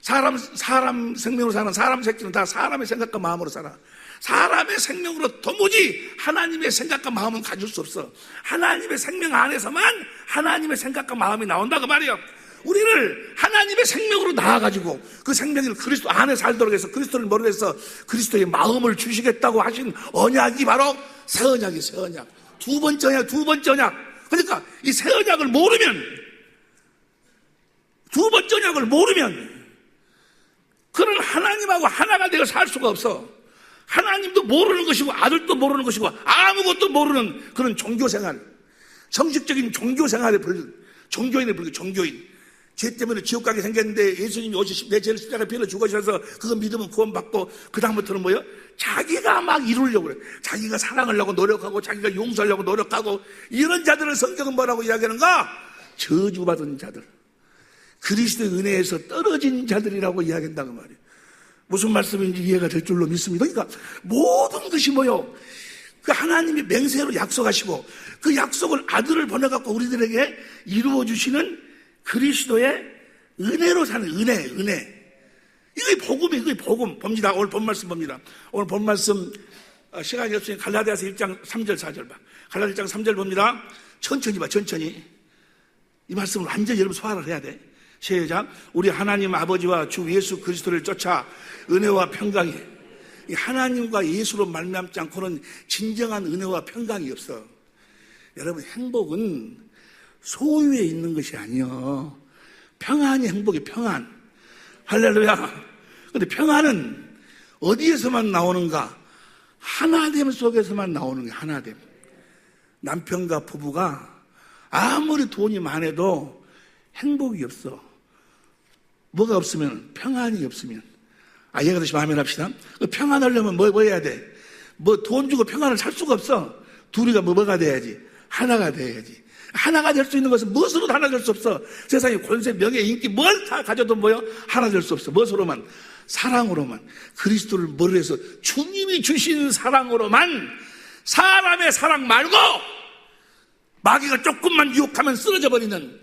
사람 생명으로 사는 사람 새끼는 다 사람의 생각과 마음으로 살아. 사람의 생명으로 도무지 하나님의 생각과 마음은 가질 수 없어. 하나님의 생명 안에서만 하나님의 생각과 마음이 나온다 그 말이에요. 우리를 하나님의 생명으로 낳아가지고 그 생명을 그리스도 안에 살도록 해서 그리스도를 머리로 해서 그리스도의 마음을 주시겠다고 하신 언약이 바로 새 언약이에요. 새 언약. 두 번째 언약. 그러니까 이 새 언약을 모르면, 두 번째 언약을 모르면 그런 하나님하고 하나가 되어 살 수가 없어. 하나님도 모르는 것이고 아들도 모르는 것이고 아무것도 모르는 그런 종교생활, 성직적인 종교생활에 종교인에 불려 종교인. 죄 때문에 지옥 가게 생겼는데 예수님이 오셔서 내 죄를 십자가에 빌어 죽으셔서 그거 믿으면 구원받고 그 다음부터는 뭐예요? 자기가 막 이루려고 그래. 자기가 사랑하려고 노력하고 자기가 용서하려고 노력하고 이런 자들을 성경은 뭐라고 이야기하는가? 저주받은 자들, 그리스도의 은혜에서 떨어진 자들이라고 이야기한다고 말이에요. 무슨 말씀인지 이해가 될 줄로 믿습니다. 그러니까 모든 것이 뭐요? 그 하나님이 맹세로 약속하시고 그 약속을 아들을 보내갖고 우리들에게 이루어주시는 그리스도의 은혜로 사는 은혜. 이게 복음이에요. 이게 복음. 봅니다. 오늘 본 말씀 봅니다. 오늘 본 말씀 시간이 없으니 갈라디아서 1장 3절 4절 봐. 갈라디아 1장 3절 봅니다. 천천히 봐. 천천히. 이 말씀을 완전히 여러분 소화를 해야 돼. 시작. 우리 하나님 아버지와 주 예수 그리스도를 쫓아 은혜와 평강이, 이 하나님과 예수로 말미암지 않고는 진정한 은혜와 평강이 없어. 여러분, 행복은 소유에 있는 것이 아니요. 평안이 행복이 평안. 할렐루야. 근데 평안은 어디에서만 나오는가? 하나됨 속에서만 나오는 게 하나됨. 남편과 부부가 아무리 돈이 많아도 행복이 없어. 뭐가 없으면? 평안이 없으면. 이해가 되시면 아멘 합시다. 그 평안하려면 뭐 해야 돼? 뭐 돈 주고 평안을 살 수가 없어. 둘이가 뭐가 돼야지? 하나가 돼야지. 하나가 될 수 있는 것은 무엇으로도 하나 될 수 없어. 세상에 권세, 명예, 인기 뭘 다 가져도 뭐요? 하나 될 수 없어. 무엇으로만? 사랑으로만. 그리스도를 머리로 해서 주님이 주신 사랑으로만. 사람의 사랑 말고 마귀가 조금만 유혹하면 쓰러져 버리는,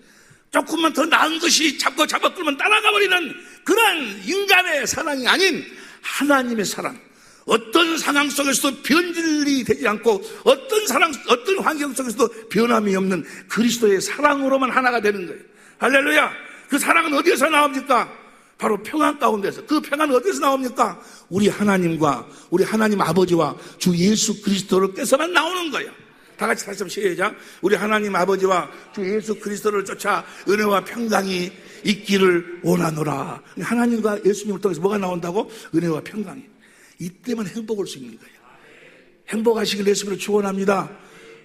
조금만 더 나은 것이 잡고 끌면 따라가 버리는 그런 인간의 사랑이 아닌 하나님의 사랑. 어떤 상황 속에서도 변질이 되지 않고 어떤 환경 속에서도 변함이 없는 그리스도의 사랑으로만 하나가 되는 거예요. 할렐루야. 그 사랑은 어디에서 나옵니까? 바로 평안 가운데서. 그 평안은 어디서 나옵니까? 우리 하나님과 우리 하나님 아버지와 주 예수 그리스도께서만 나오는 거예요. 다 같이 다시 한번 시작. 우리 하나님 아버지와 주 예수 그리스도를 쫓아 은혜와 평강이 있기를 원하노라. 하나님과 예수님을 통해서 뭐가 나온다고? 은혜와 평강이. 이때만 행복할 수 있는 거예요. 행복하시길 예수님으로 축원합니다.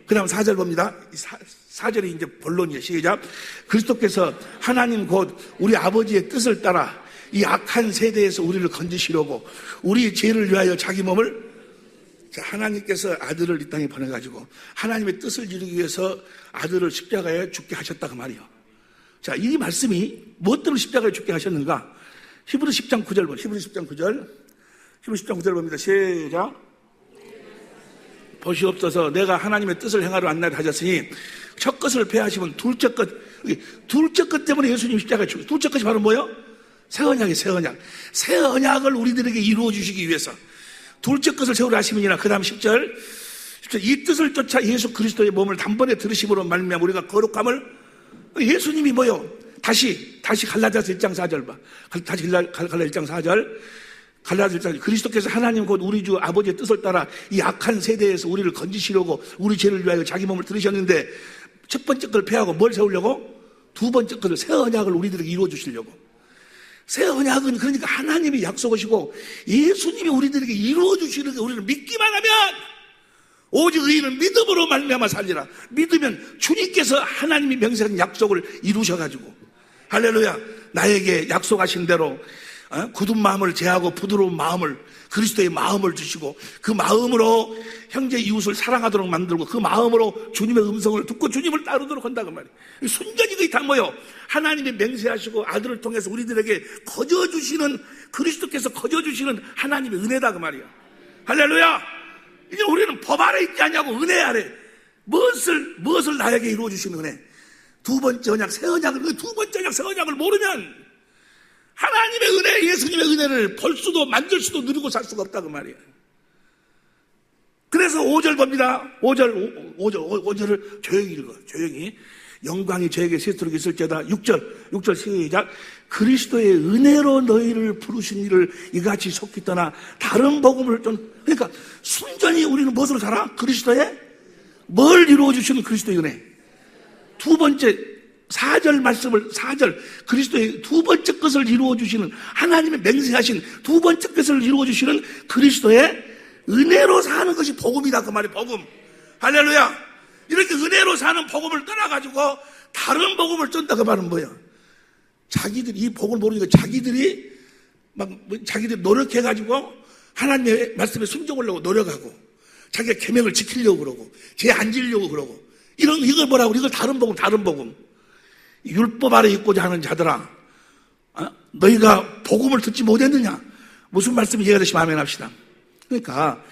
그 다음 4절 봅니다. 4절이 이제 본론이에요. 시작. 그리스도께서 하나님 곧 우리 아버지의 뜻을 따라 이 악한 세대에서 우리를 건지시려고 우리 죄를 위하여 자기 몸을, 자, 하나님께서 아들을 이 땅에 보내가지고 하나님의 뜻을 이루기 위해서 아들을 십자가에 죽게 하셨다고 말이에요. 자, 이 말씀이 무엇 때문에 십자가에 죽게 하셨는가? 히브리 10장 9절 봅니다. 히브리 10장 9절 봅니다. 시작. 보시옵소서, 내가 하나님의 뜻을 행하러 왔나이다 하셨으니 첫 것을 폐하시면 둘째 것 때문에 예수님 십자가에 죽으셨어요. 둘째 것이 바로 뭐예요? 새 언약이에요. 새 언약을 우리들에게 이루어 주시기 위해서 둘째 것을 세우려 하시면이나. 그 다음 10절. 이 뜻을 쫓아 예수 그리스도의 몸을 단번에 들으심으로 말미암아 우리가 거룩함을. 예수님이 뭐요? 다시 갈라디아서 1장 4절 봐. 다시 갈라디아서 1장 4절. 갈라디아 1장 그리스도께서 하나님 곧 우리 주 아버지의 뜻을 따라 이 악한 세대에서 우리를 건지시려고 우리 죄를 위하여 자기 몸을 들으셨는데 첫 번째 걸 폐하고 뭘 세우려고? 두 번째 것을 새 언약을 우리들에게 이루어 주시려고. 새 언약은 그러니까 하나님이 약속하시고 예수님이 우리들에게 이루어 주시는 게 우리를 믿기만 하면 오직 의인은 믿음으로 말미암아 살리라. 믿으면 주님께서 하나님이 명세한 약속을 이루셔가지고 할렐루야, 나에게 약속하신 대로 굳은 마음을 제하고 부드러운 마음을, 그리스도의 마음을 주시고 그 마음으로 형제 이웃을 사랑하도록 만들고 그 마음으로 주님의 음성을 듣고 주님을 따르도록 한다고 말이에요. 순전히 그게 다 뭐예요? 하나님이 맹세하시고 아들을 통해서 우리들에게 거저주시는, 그리스도께서 거저주시는 하나님의 은혜다 그 말이에요. 할렐루야. 이제 우리는 법 아래 있지 않냐고, 은혜 아래. 무엇을 나에게 이루어 주시는 은혜? 두 번째 언약, 새 언약을, 그 두 번째 언약, 새 언약을 모르면 하나님의 은혜, 예수님의 은혜를 볼 수도 만질 수도 누리고 살 수가 없다 그 말이에요. 그래서 5절 봅니다. 5절을 조용히 읽어. 조용히. 영광이 저에게 세트록 있을지어다. 6절 시작. 그리스도의 은혜로 너희를 부르신 이를 이같이 속히 떠나 다른 복음을 그러니까 순전히 우리는 무엇으로 살아? 그리스도의 뭘 이루어 주시는 그리스도의 은혜. 두 번째 4절 그리스도의 두 번째 것을 이루어 주시는, 하나님의 맹세하신 두 번째 것을 이루어 주시는 그리스도의 은혜로 사는 것이 복음이다 그 말이에요. 복음. 할렐루야. 이렇게 은혜로 사는 복음을 떠나가지고 다른 복음을 쩐다 그 말은 뭐예요? 자기들이 이 복음을 모르니까 자기들이 노력해가지고 하나님의 말씀에 순종하려고 노력하고 자기가 계명을 지키려고 그러고 죄 안 지려고 그러고 이걸 뭐라고? 이걸 다른 복음. 율법 아래 있고자 하는 자들아, 너희가 복음을 듣지 못했느냐? 무슨 말씀이 이해가 되시면 아멘 합시다. 그러니까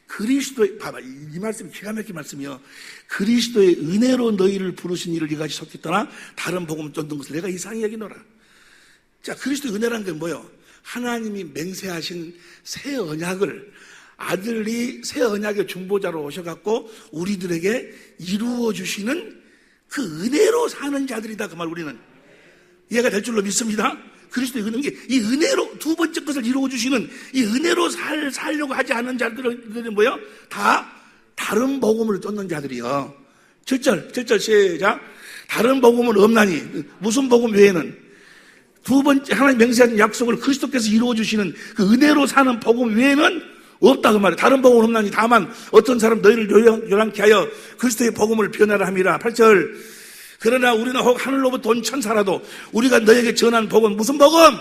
그리스도의, 봐봐, 이 말씀이 기가 막힌 말씀이요. 그리스도의 은혜로 너희를 부르신 이를 이같이 속히 떠나 다른 복음 쫓는 것을 내가 이상히 여기노라. 자, 그리스도의 은혜라는 게 뭐예요? 하나님이 맹세하신 새 언약을 아들이 새 언약의 중보자로 오셔갖고 우리들에게 이루어 주시는 그 은혜로 사는 자들이다 그 말. 우리는 이해가 될 줄로 믿습니다. 그리스도의 은혜, 이 은혜로 두 번째 것을 이루어 주시는 이 은혜로 살려고 하지 않는 자들은 뭐예요? 다 다른 복음을 쫓는 자들이요. 7절 시작. 다른 복음은 없나니, 무슨 복음 외에는? 두 번째 하나님 맹세하신 약속을 그리스도께서 이루어 주시는 그 은혜로 사는 복음 외에는 없다 그 말이에요. 다른 복음은 없나니 다만 어떤 사람 너희를 요란케 하여 그리스도의 복음을 변하라 함이라. 8절. 그러나 우리는 혹 하늘로부터 온 천사라도 우리가 너에게 전한 복음, 무슨 복음?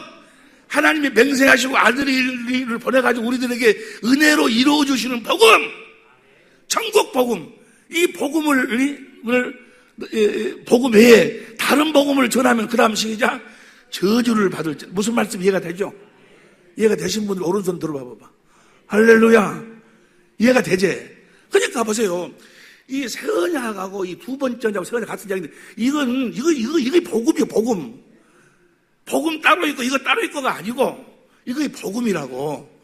하나님이 맹세하시고 아들을 보내가지고 우리들에게 은혜로 이루어 주시는 복음, 천국 복음. 이 복음 외에 다른 복음을 전하면 그 다음 시작, 저주를 받을. 무슨 말씀 이해가 되죠? 이해가 되신 분들 오른손 들어봐 봐봐. 할렐루야. 이해가 되지? 그러니까 보세요. 이 새 언약하고 이 두 번째 언약하고 새 언약 같은 이야기인데, 이거 복음이에요, 복음. 복음 따로 있고, 이거 따로 있고가 아니고, 이거 복음이라고.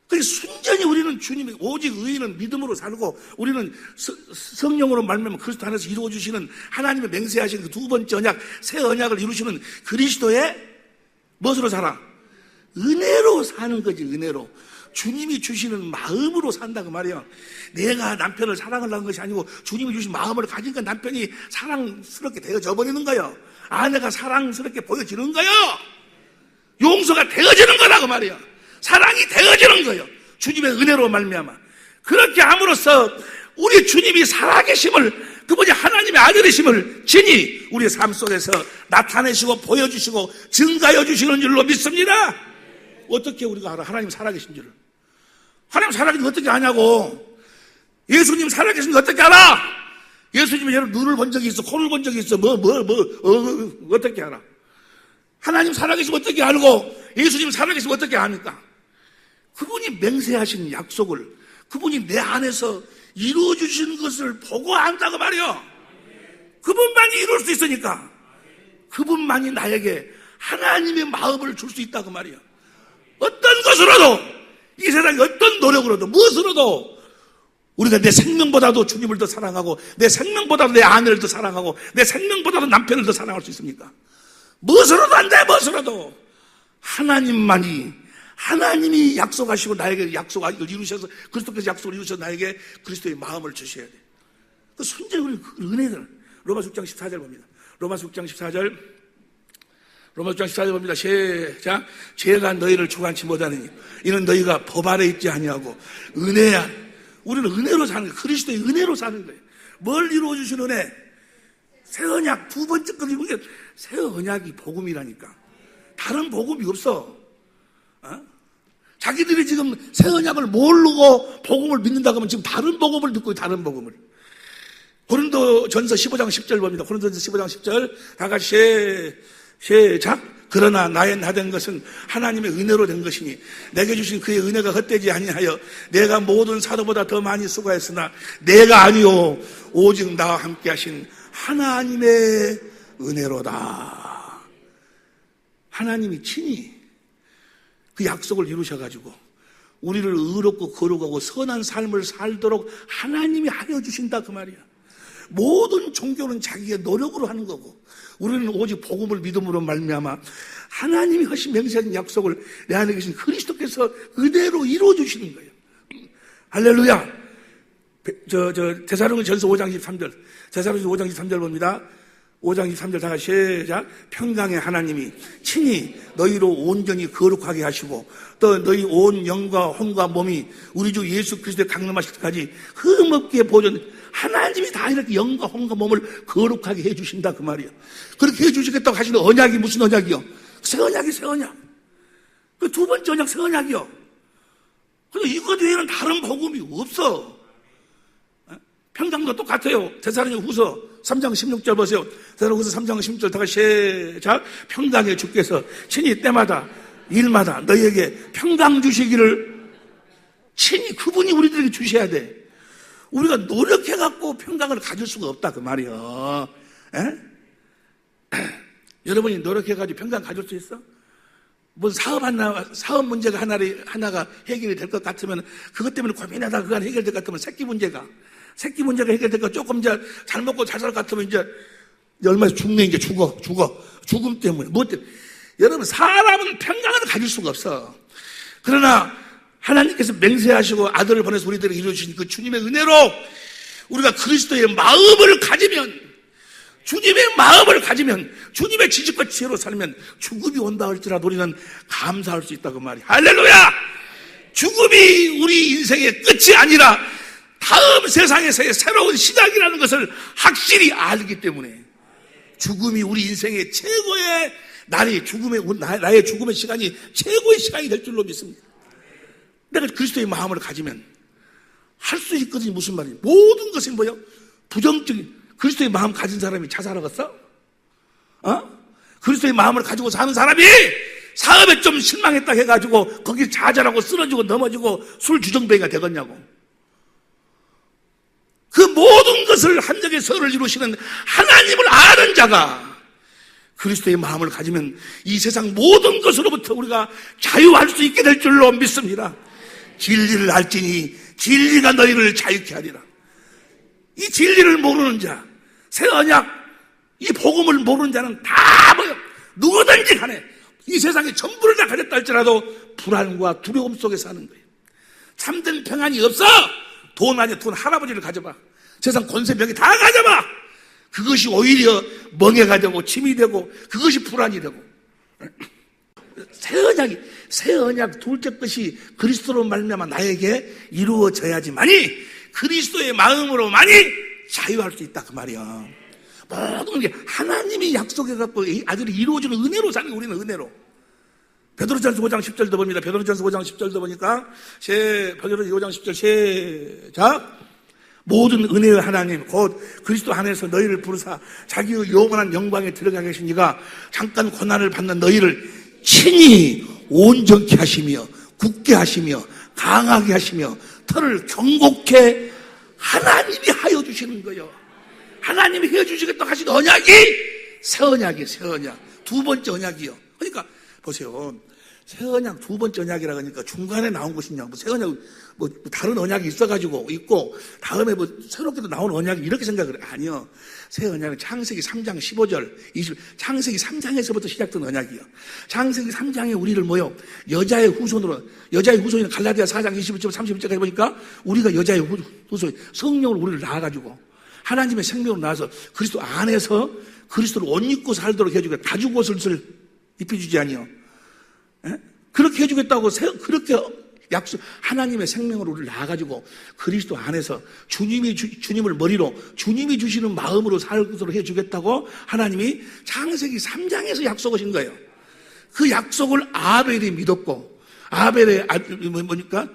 그래서 순전히 우리는 주님이, 오직 의인은 믿음으로 살고, 우리는 성령으로 말미암아 그리스도 안에서 이루어주시는 하나님의 맹세하신 그 두 번째 언약, 새 언약을 이루시는 그리스도의 무엇으로 살아? 은혜로 사는 거지, 은혜로. 주님이 주시는 마음으로 산다 그 말이에요. 내가 남편을 사랑하려는 것이 아니고 주님이 주신 마음을 가지니까 남편이 사랑스럽게 되어져 버리는 거예요. 아내가 사랑스럽게 보여지는 거예요. 용서가 되어지는 거라고 말이에요. 사랑이 되어지는 거예요. 주님의 은혜로 말미암아. 그렇게 함으로써 우리 주님이 살아계심을, 그분이 하나님의 아들이심을 진히 우리의 삶 속에서 나타내시고 보여주시고 증가해 주시는 줄로 믿습니다. 어떻게 우리가 알아? 하나님 살아계신 줄을. 하나님 살아계신 거 어떻게 아냐고. 예수님 살아계신 거 어떻게 알아? 예수님이 여러분 눈을 본 적이 있어, 코를 본 적이 있어, 어떻게 알아? 하나님 살아계시면 어떻게 알고, 예수님 살아계시면 어떻게 압니까? 그분이 맹세하신 약속을, 그분이 내 안에서 이루어주신 것을 보고 안다고 말이요. 그분만이 이룰 수 있으니까, 그분만이 나에게 하나님의 마음을 줄 수 있다고 말이요. 어떤 것으로도, 이 세상에 어떤 노력으로도, 무엇으로도 우리가 내 생명보다도 주님을 더 사랑하고, 내 생명보다도 내 아내를 더 사랑하고, 내 생명보다도 남편을 더 사랑할 수 있습니까? 무엇으로도 안 돼, 무엇으로도. 하나님만이 하나님이 약속하시고 나에게 약속을 이루셔서 그리스도께서 약속을 이루셔서 나에게 그리스도의 마음을 주셔야 돼. 그 순전히 우리 그 은혜들. 로마서 6장 14절 봅니다. 로마서 6장 14절 봅니다. 시작. 죄가 너희를 주관치 못하느니 이는 너희가 법 아래 있지 아니하고 은혜야. 우리는 은혜로 사는 거예요. 그리스도의 은혜로 사는 거예요. 뭘 이루어 주신 은혜? 새 언약 두 번째 거 이게 새 언약이 복음이라니까. 다른 복음이 없어. 자기들이 지금 새 언약을 모르고 복음을 믿는다고 하면 지금 다른 복음을 듣고 다른 복음을. 고린도전서 15장 10절 봅니다. 고린도전서 15장 10절 다 같이 시작. 그러나 나의 나 된 것은 하나님의 은혜로 된 것이니 내게 주신 그의 은혜가 헛되지 아니하여 내가 모든 사도보다 더 많이 수고했으나 내가 아니요 오직 나와 함께 하신 하나님의 은혜로다. 하나님이 친히 그 약속을 이루셔가지고 우리를 의롭고 거룩하고 선한 삶을 살도록 하나님이 하여 주신다 그 말이야. 모든 종교는 자기의 노력으로 하는 거고 우리는 오직 복음을 믿음으로 말미암아 하나님이 하신 맹세한 약속을 내 안에 계신 그리스도께서 은혜로 이루어 주시는 거예요. 할렐루야. 데살로니가전서 5장 23절. 데살로니가 5장 23절 봅니다. 5장 23절 다 같이 시작. 평강의 하나님이 친히 너희로 온전히 거룩하게 하시고 또 너희 온 영과 혼과 몸이 우리 주 예수 그리스도의 강림하실 때까지 흠없게 보존. 하나님이 다 이렇게 영과 혼과 몸을 거룩하게 해주신다 그 말이야. 그렇게 해주시겠다고 하시는 언약이 무슨 언약이요? 새 언약이 새 언약. 그 두 번째 언약 새 언약이요. 그래서 이것 외에는 다른 복음이 없어. 평강도 똑같아요. 데살로니가 후서 3장 16절 보세요. 데살로니가 후서 3장 16절 다 같이 시작. 평강의 주께서 친히 때마다 일마다 너희에게 평강 주시기를 친히 그분이 우리들에게 주셔야 돼. 우리가 노력해갖고 평강을 가질 수가 없다 그 말이에요. 여러분이 노력해가지고 평강 가질 수 있어? 뭐 사업 문제가 하나가 해결이 될 것 같으면 그것 때문에 고민하다가 그거 해결될 것 같으면 새끼 문제가 해결될 것 조금 이제 잘 먹고 잘 살 것 같으면 이제 얼마나 죽네 이제 죽음 때문에 뭐 때문에. 여러분 사람은 평강을 가질 수가 없어. 그러나 하나님께서 맹세하시고 아들을 보내서 우리들에게 이루어주신 그 주님의 은혜로 우리가 그리스도의 마음을 가지면 주님의 지식과 지혜로 살면 죽음이 온다 할지라도 우리는 감사할 수 있다고 말이야. 할렐루야. 죽음이 우리 인생의 끝이 아니라 다음 세상에서의 새로운 시작이라는 것을 확실히 알기 때문에 죽음이 우리 인생의 최고의 나의 죽음의 시간이 최고의 시간이 될 줄로 믿습니다. 내가 그리스도의 마음을 가지면 할 수 있거든요. 무슨 말이에요? 모든 것이 뭐예요? 부정적인 그리스도의 마음 가진 사람이 자살하겠어? 그리스도의 마음을 가지고 사는 사람이 사업에 좀 실망했다 해가지고 거기 좌절하고 쓰러지고 넘어지고 술 주정뱅이가 되겠냐고. 그 모든 것을 한적의 선을 이루시는 하나님을 아는 자가 그리스도의 마음을 가지면 이 세상 모든 것으로부터 우리가 자유할 수 있게 될 줄로 믿습니다. 진리를 알지니 진리가 너희를 자유케 하리라. 이 진리를 모르는 자, 새 언약, 이 복음을 모르는 자는 다 뭐요? 누구든지 간에 이 세상에 전부를 다 가졌다 할지라도 불안과 두려움 속에 사는 거예요. 참된 평안이 없어. 돈 할아버지를 가져봐. 세상 권세 명예 다 가져봐. 그것이 오히려 멍해가 되고 짐이 되고 그것이 불안이 되고. 새 언약 둘째 것이 그리스도로 말미암아 나에게 이루어져야지만이 그리스도의 마음으로만이 자유할 수 있다 그 말이야. 모든 게 하나님이 약속해갖고 아들이 이루어지는 은혜로 사는 우리는 은혜로. 베드로전서 5장 10절도 봅니다. 베드로전서 5장 10절도 보니까 베드로전서 5장 10절 시작. 모든 은혜의 하나님 곧 그리스도 안에서 너희를 부르사 자기의 영원한 영광에 들어가 계신 이가 잠깐 고난을 받는 너희를 친히 온전케 하시며 굳게 하시며 강하게 하시며 털을 경고케 하나님이 하여 주시는 거예요. 하나님이 해 주시겠다고 하신 언약이 새 언약이에요. 새 언약. 두 번째 언약이요. 그러니까 보세요. 새 언약 두 번째 언약이라 그러니까 중간에 나온 것이냐, 뭐 새 언약, 뭐 다른 언약이 있어가지고 있고 다음에 뭐 새롭게도 나온 언약이 이렇게 생각을 해. 아니요. 새 언약은 창세기 3장 15절, 20, 창세기 3장에서부터 시작된 언약이요. 창세기 3장에 우리를 뭐요? 여자의 후손인 갈라디아 4장 21절, 31절까지 보니까 우리가 여자의 후손, 성령으로 우리를 낳아가지고 하나님의 생명으로 나와서 그리스도 안에서 그리스도를 옷 입고 살도록 해주겠다. 가죽 옷을 입혀주지 아니요. 예? 그렇게 해주겠다고 그렇게 약속, 하나님의 생명으로 우리를 낳아가지고 그리스도 안에서 주님을 머리로 주님이 주시는 마음으로 살도록 해주겠다고 하나님이 창세기 3장에서 약속하신 거예요. 그 약속을 아벨이 믿었고, 아벨의 뭐니까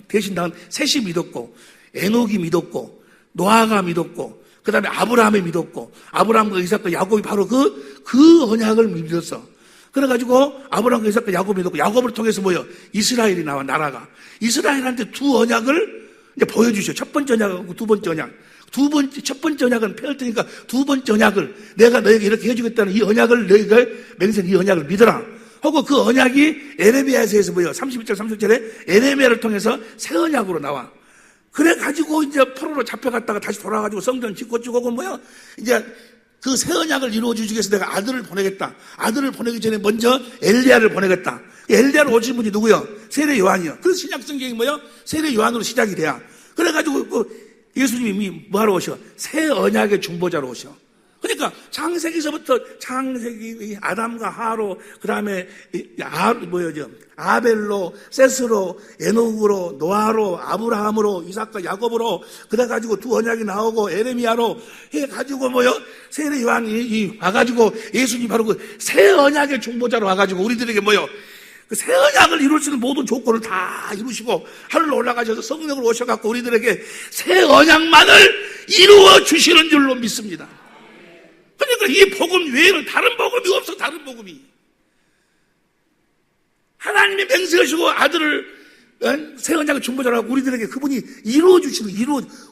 대신 낳은 셋이 믿었고, 에녹이 믿었고, 노아가 믿었고, 그 다음에 아브라함이 믿었고, 아브라함과 이삭과 야곱이 바로 그 언약을 믿었어. 그래가지고 아브라함과 이삭과 야곱이 믿었고, 야곱을 통해서 뭐요? 이스라엘이 나와, 나라가. 이스라엘한테 두 언약을 이제 보여주셔. 첫 번째 언약하고 두 번째 언약. 첫 번째 언약은 폐할 테니까 두 번째 언약을 내가 너에게 이렇게 해주겠다는 이 언약을 너희가 맹세한 이 언약을 믿어라. 하고 그 언약이 에레미야에서 뭐요? 31절, 30절에 에레미야를 통해서 새 언약으로 나와. 그래가지고 이제 포로로 잡혀갔다가 다시 돌아가지고 성전 짓고 쭉 뭐요? 이제 그 새 언약을 이루어주기 위해서 내가 아들을 보내겠다. 아들을 보내기 전에 먼저 엘리야를 보내겠다. 엘리야를 오신 분이 누구요? 세례 요한이요. 그래서 신약 성경이 뭐요? 세례 요한으로 시작이 돼야. 그래가지고 예수님이 뭐하러 오셔? 새 언약의 중보자로 오셔. 그러니까 창세기서부터 창세기 아담과 하로, 그 다음에 아벨로, 셋으로, 에녹으로, 노아로, 아브라함으로, 이삭과 야곱으로 그래가지고 두 언약이 나오고 에레미야로 해가지고 뭐요? 세례 요한이 와가지고 예수님이 바로 그 새 언약의 중보자로 와가지고 우리들에게 뭐요? 그 새 언약을 이룰 수 있는 모든 조건을 다 이루시고 하늘로 올라가셔서 성령으로 오셔갖고 우리들에게 새 언약만을 이루어 주시는 줄로 믿습니다. 그러니까 이 복음 외에는 다른 복음이 없어. 다른 복음이 하나님이 맹세하시고 아들을 새 언약의 중보자라고 우리들에게 그분이 이루어주시는,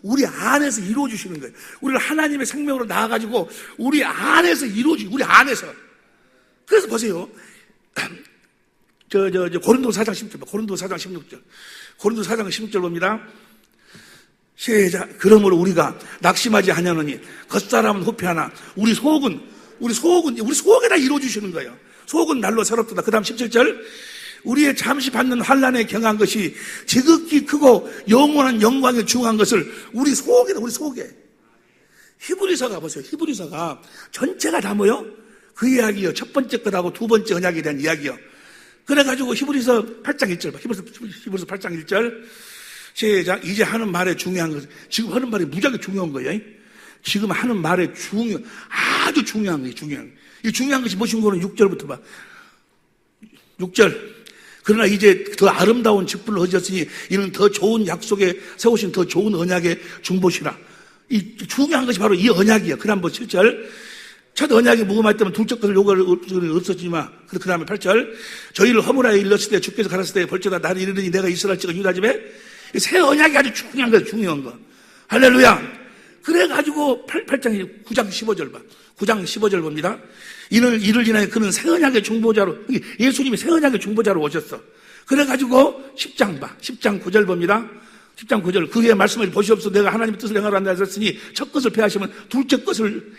우리 안에서 이루어주시는 거예요. 우리를 하나님의 생명으로 나아가지고 우리 안에서 우리 안에서. 그래서 보세요. 고린도 4장 16절, 고린도 4장 16절, 고린도 4장 16절 봅니다. 시작. 그러므로 우리가 낙심하지 아니하노니 겉사람은 후패하나 우리 속에다 이루어주시는 거예요. 속은 날로 새롭다. 그 다음 17절. 우리의 잠시 받는 환난에 경한 것이 지극히 크고 영원한 영광에 중한 것을 우리 속에. 히브리서가 보세요. 히브리서가 전체가 다 뭐요? 그 이야기요. 첫 번째 것하고 두 번째 언약에 대한 이야기요. 그래가지고 히브리서 8장 1절 봐. 히브리서 8장 1절. 시작. 이제 하는 말에 중요한 것은, 지금 하는 말이 무지하게 중요한 거예요. 지금 하는 말에 아주 중요한 거예요. 이 중요한 것이 무엇인 거는 6절부터 봐. 6절. 그러나 이제 더 아름다운 직분을 얻으셨으니 이는 더 좋은 약속에 세우신 더 좋은 언약의 중보시라. 이 중요한 것이 바로 이 언약이에요. 그 다음 7절. 첫 언약이 무금하였다면 둘째 것을 요구할 없었지만, 그 다음에 8절. 저희를 허물하여 일렀을 때 주께서 가랐을 때 벌써다 날이 이르더니 내가 이스라엘 찍은 유다 집에 새 언약이 아주 중요한 거예요. 중요한 거. 할렐루야. 그래가지고 8장 9장 15절 봐. 9장 15절 봅니다. 이를 인하여 그는 새 언약의 중보자로, 예수님이 새 언약의 중보자로 오셨어. 그래가지고 10장 봐. 10장 9절 봅니다. 10장 9절. 그의 말씀을 보시옵소서. 내가 하나님의 뜻을 행하러 한다 하셨으니 첫 것을 폐하시면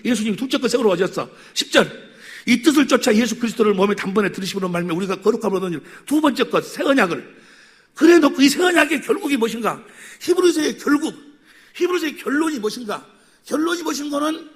예수님이 둘째 것 세우러 오셨어. 10절. 이 뜻을 쫓아 예수 그리스도를 몸에 단번에 들으시므로 말미암아 우리가 거룩함으로 얻은 두 번째 것 새 언약을. 그래 놓고 이 새 언약의 결국이 무엇인가? 히브리서의 결론이 무엇인가? 결론이 무엇인 거는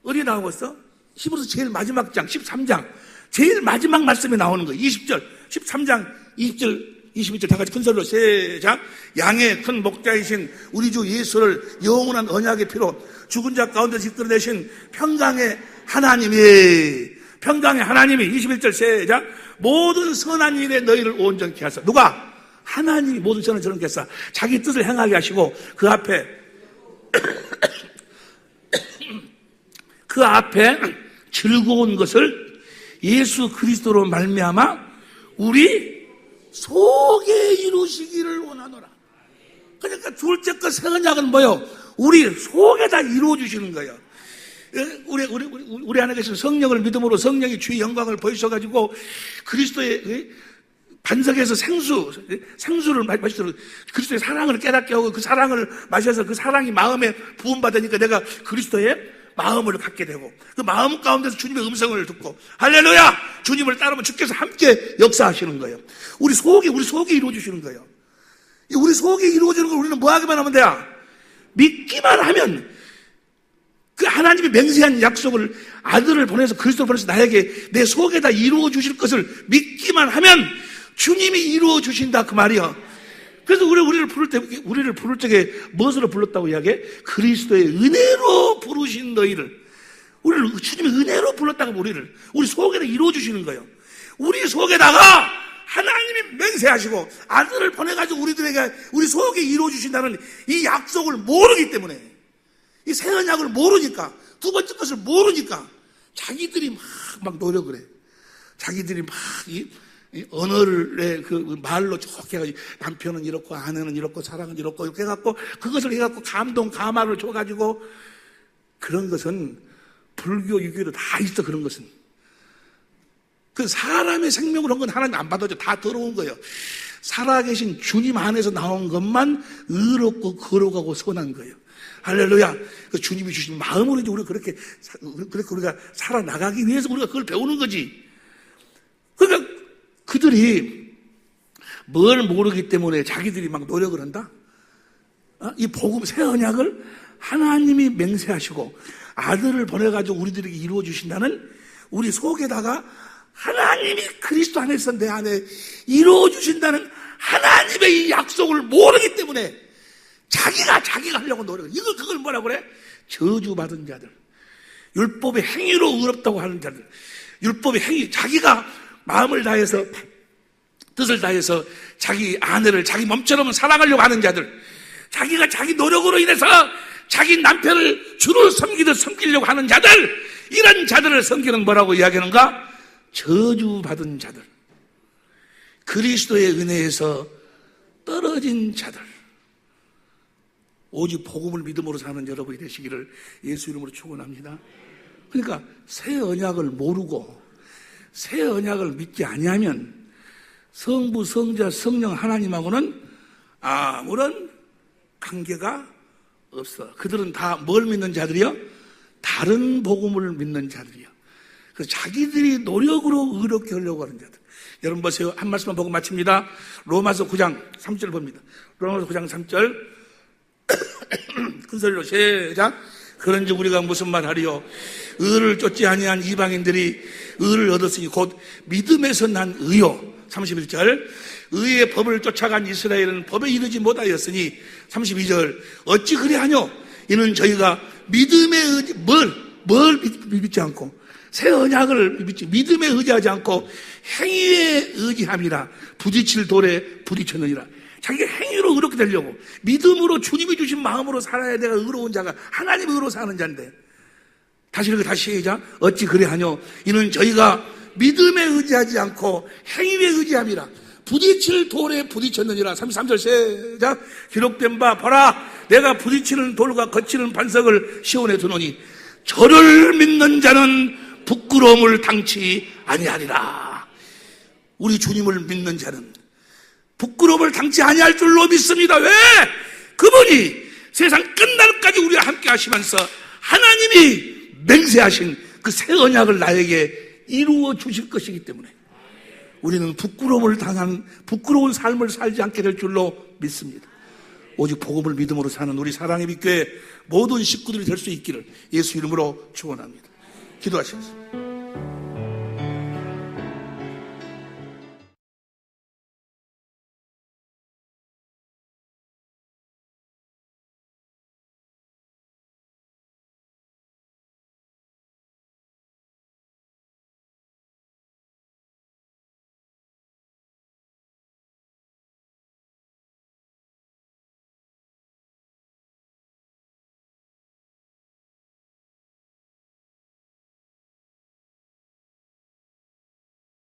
어디에 나오고 있어? 히브리서 제일 마지막 장 13장 제일 마지막 말씀에 나오는 거예요. 20절 13장 20절 21절 다 같이 큰 소리로 시작. 양의 큰 목자이신 우리 주 예수를 영원한 언약의 피로 죽은 자 가운데서 이끌어내신 평강의 하나님이 21절 시작. 모든 선한 일에 너희를 온전케 하사. 누가? 하나님이 모든 선한 저런 겠사. 자기 뜻을 행하게 하시고 그 앞에 즐거운 것을 예수 그리스도로 말미암아 우리 속에 이루시기를 원하노라. 그러니까 둘째 것 새 언약은 뭐요? 우리 속에다 이루어 주시는 거예요. 우리 안에 계신 성령을 믿음으로 성령이 주의 영광을 보이셔가지고 그리스도의 반석에서 생수를 마시도록 그리스도의 사랑을 깨닫게 하고 그 사랑을 마셔서 그 사랑이 마음에 부음받으니까 내가 그리스도의 마음을 갖게 되고 그 마음 가운데서 주님의 음성을 듣고 할렐루야! 주님을 따르면 주께서 함께 역사하시는 거예요. 우리 속이 이루어주시는 거예요. 우리 속이 이루어지는 걸 우리는 뭐 하기만 하면 돼요? 믿기만 하면 그 하나님이 맹세한 약속을 아들을 보내서 그리스도를 보내서 나에게 내 속에다 이루어주실 것을 믿기만 하면 주님이 이루어주신다 그 말이야. 그래서 우리를 부를 적에 무엇으로 불렀다고 이야기해? 그리스도의 은혜로 부르신 너희를. 우리를 주님의 은혜로 불렀다고 우리 속에다 이루어주시는 거예요. 우리 속에다가 하나님이 맹세하시고 아들을 보내가지고 우리 속에 이루어주신다는 이 약속을 모르기 때문에 이 새 언약을 모르니까 두 번째 것을 모르니까 자기들이 막 노력을 해. 자기들이 막 이 언어를 그 말로 좋게 해가지고 남편은 이렇고 아내는 이렇고 사랑은 이렇고 이렇게 해갖고 그것을 해갖고 감화를 줘가지고 그런 것은 불교, 유교로 다 있어. 그런 것은 그 사람의 생명으로 한 건 하나님 안 받아줘. 다 더러운 거예요. 살아계신 주님 안에서 나온 것만 의롭고 거룩하고 선한 거예요. 할렐루야. 그 주님이 주신 마음으로 이제 우리가 그렇게 우리가 살아나가기 위해서 우리가 그걸 배우는 거지. 그러니까 그들이 뭘 모르기 때문에 자기들이 막 노력을 한다? 이 복음, 새 언약을 하나님이 맹세하시고 아들을 보내가지고 우리들에게 이루어주신다는 우리 속에다가 하나님이 그리스도 안에서 내 안에 이루어주신다는 하나님의 이 약속을 모르기 때문에 자기가 하려고 노력을. 그걸 뭐라고 그래? 저주받은 자들. 율법의 행위로 의롭다고 하는 자들. 율법의 행위, 자기가 마음을 다해서 뜻을 다해서 자기 아내를 자기 몸처럼 사랑하려고 하는 자들, 자기가 자기 노력으로 인해서 자기 남편을 주를 섬기듯 섬기려고 하는 자들, 이런 자들을 성경은 뭐라고 이야기하는가? 저주받은 자들, 그리스도의 은혜에서 떨어진 자들, 오직 복음을 믿음으로 사는 여러분이 되시기를 예수 이름으로 축원합니다. 그러니까 새 언약을 모르고 새 언약을 믿지 아니하면 성부, 성자, 성령 하나님하고는 아무런 관계가 없어. 그들은 다 뭘 믿는 자들이요? 다른 복음을 믿는 자들이요. 그래서 자기들이 노력으로 의롭게 하려고 하는 자들. 여러분 보세요. 한 말씀만 보고 마칩니다. 로마서 9장 3절 봅니다. 로마서 9장 3절 큰 소리로 시작. 그런즉 우리가 무슨 말하리요? 의를 쫓지 아니한 이방인들이 의를 얻었으니 곧 믿음에서 난 의요. 31절 의의 법을 쫓아간 이스라엘은 법에 이르지 못하였으니 32절 어찌 그리하뇨? 이는 저희가 믿음의 의지 뭘 믿지 않고 새 언약을 믿지 믿음에 의지하지 않고 행위에 의지함이라 부딪힐 돌에 부딪혔느니라. 자기가 행위로 의롭게 되려고 믿음으로 주님이 주신 마음으로 살아야 내가 의로운 자가 하나님 의로 사는 자인데 다시 시작. 어찌 그래하뇨? 이는 저희가 믿음에 의지하지 않고 행위에 의지함이라 부딪힐 돌에 부딪혔느니라. 33절 시작. 기록된 바 보라 내가 부딪히는 돌과 거치는 반석을 시온에 두노니 저를 믿는 자는 부끄러움을 당치 아니하리라. 우리 주님을 믿는 자는 부끄러움을 당치 아니할 줄로 믿습니다. 왜? 그분이 세상 끝날까지 우리와 함께 하시면서 하나님이 맹세하신 그 새 언약을 나에게 이루어 주실 것이기 때문에 우리는 부끄러운 삶을 살지 않게 될 줄로 믿습니다. 오직 복음을 믿음으로 사는 우리 사랑의 빛교회 모든 식구들이 될 수 있기를 예수 이름으로 축원합니다. 기도하시겠습니다.